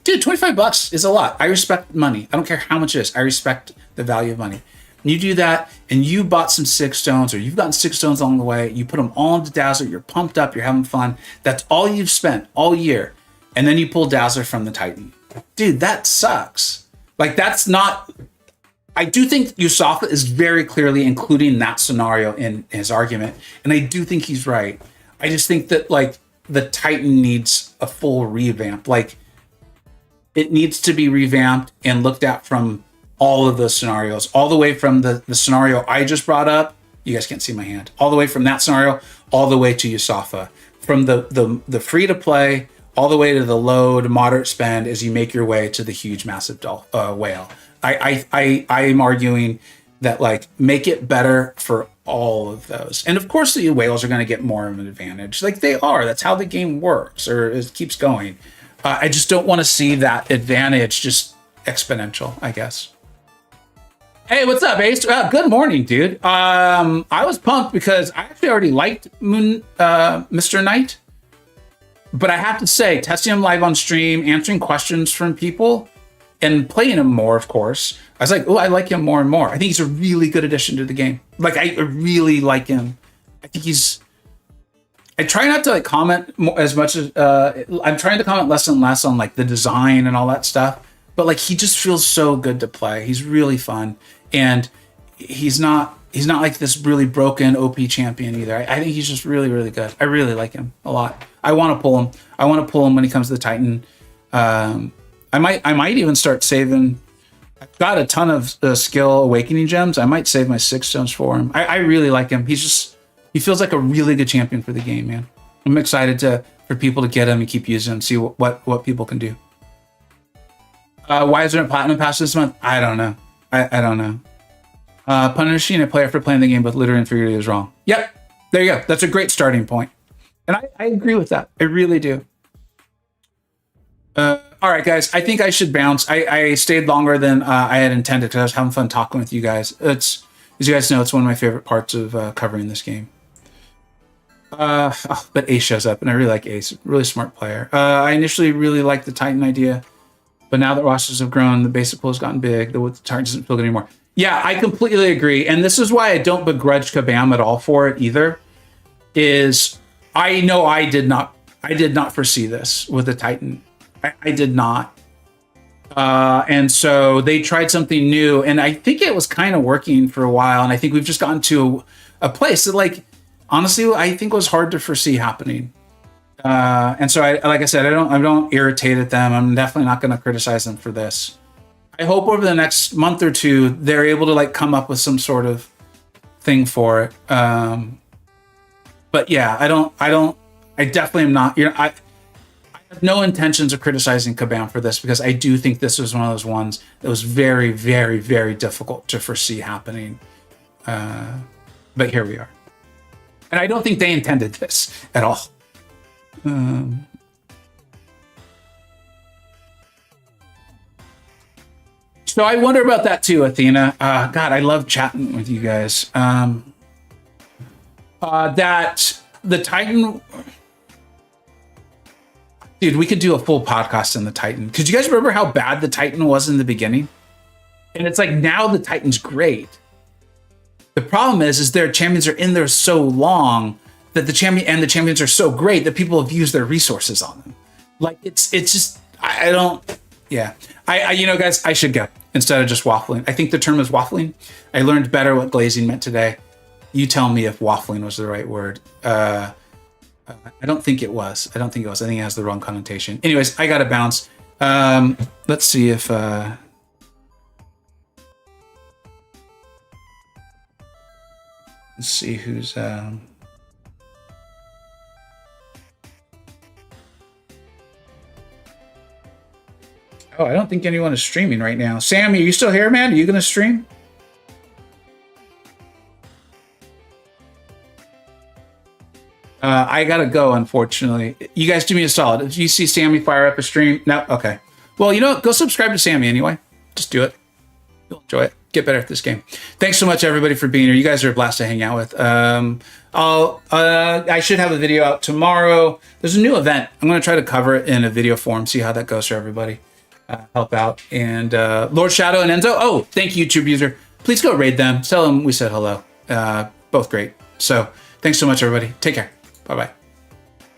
[SPEAKER 1] dude, $25 is a lot. I respect money. I don't care how much it is. I respect the value of money. And you do that, and you bought some 6 stones, or you've gotten 6 stones along the way. You put them all into Dazzler. You're pumped up. You're having fun. That's all you've spent all year, and then you pull Dazzler from the Titan. Dude, that sucks. Like that's not. I do think Yusafa is very clearly including that scenario in his argument, and I do think he's right. I just think that like the Titan needs a full revamp. Like it needs to be revamped and looked at from all of those scenarios, all the way from the scenario I just brought up. You guys can't see my hand. All the way from that scenario, all the way to Yusafa, from the free to play, all the way to the low to moderate spend as you make your way to the huge, massive whale. I am arguing that like make it better for all of those. And of course the whales are going to get more of an advantage. Like they are. That's how the game works, or it keeps going. I just don't want to see that advantage just exponential, I guess. Hey, what's up, Ace? Good morning, dude. I was pumped because I actually already liked Mr. Knight. But I have to say, testing him live on stream, answering questions from people, and playing him more, of course, I was like, oh, I like him more and more. I think he's a really good addition to the game. Like, I really like him. I think I try not to like comment as much as I'm trying to comment less and less on like the design and all that stuff. But like, he just feels so good to play. He's really fun, and he's not like this really broken OP champion either. I think he's just really, really good. I really like him a lot. I want to pull him. I want to pull him when he comes to the Titan. I might even start saving. I've got a ton of skill awakening gems. I might save my 6 gems for him. I really like him. He feels like a really good champion for the game, man. I'm excited for people to get him and keep using him, see what people can do. Why isn't it platinum pass this month? I don't know. I don't know. Punishing a player for playing the game with literary inferiority is wrong. Yep, there you go. That's a great starting point. And I agree with that. I really do. All right, guys. I think I should bounce. I stayed longer than I had intended because I was having fun talking with you guys. As you guys know, it's one of my favorite parts of covering this game. But Ace shows up, and I really like Ace. Really smart player. I initially really liked the Titan idea, but now that rosters have grown, the basic pool has gotten big. The Titan doesn't feel good anymore. Yeah, I completely agree. And this is why I don't begrudge Kabam at all for it either. Is I know I did not foresee this with the Titan. I did not. And so they tried something new, and I think it was kind of working for a while. And I think we've just gotten to a place that, like, honestly, I think was hard to foresee happening. And so, like I said, I don't irritate at them. I'm definitely not going to criticize them for this. I hope over the next month or two they're able to like come up with some sort of thing for it. But yeah, I definitely am not. I have no intentions of criticizing Kabam for this because I do think this was one of those ones that was very, very, very difficult to foresee happening. But here we are, and I don't think they intended this at all. So I wonder about that too, Athena. God, I love chatting with you guys. That the Titan, dude, we could do a full podcast on the Titan. Could you guys remember how bad the Titan was in the beginning? And it's like now the Titan's great. The problem is their champions are in there so long that the champions are so great that people have used their resources on them. Like it's just I don't. Yeah, you know, guys, I should go instead of just waffling. I think the term is waffling. I learned better what glazing meant today. You tell me if waffling was the right word. I don't think it was. I think it has the wrong connotation. Anyways, I gotta bounce. Let's see if. Let's see who's. Oh, I don't think anyone is streaming right now. Sam, are you still here, man? Are you going to stream? I got to go, unfortunately. You guys do me a solid. If you see Sammy fire up a stream... No? Okay. Well, you know what? Go subscribe to Sammy anyway. Just do it. You'll enjoy it. Get better at this game. Thanks so much, everybody, for being here. You guys are a blast to hang out with. I should have a video out tomorrow. There's a new event. I'm going to try to cover it in a video form, see how that goes for everybody. Help out. And Lord Shadow and Enzo, oh, thank you, YouTube user. Please go raid them. Tell them we said hello. Both great. So thanks so much, everybody. Take care. Bye-bye.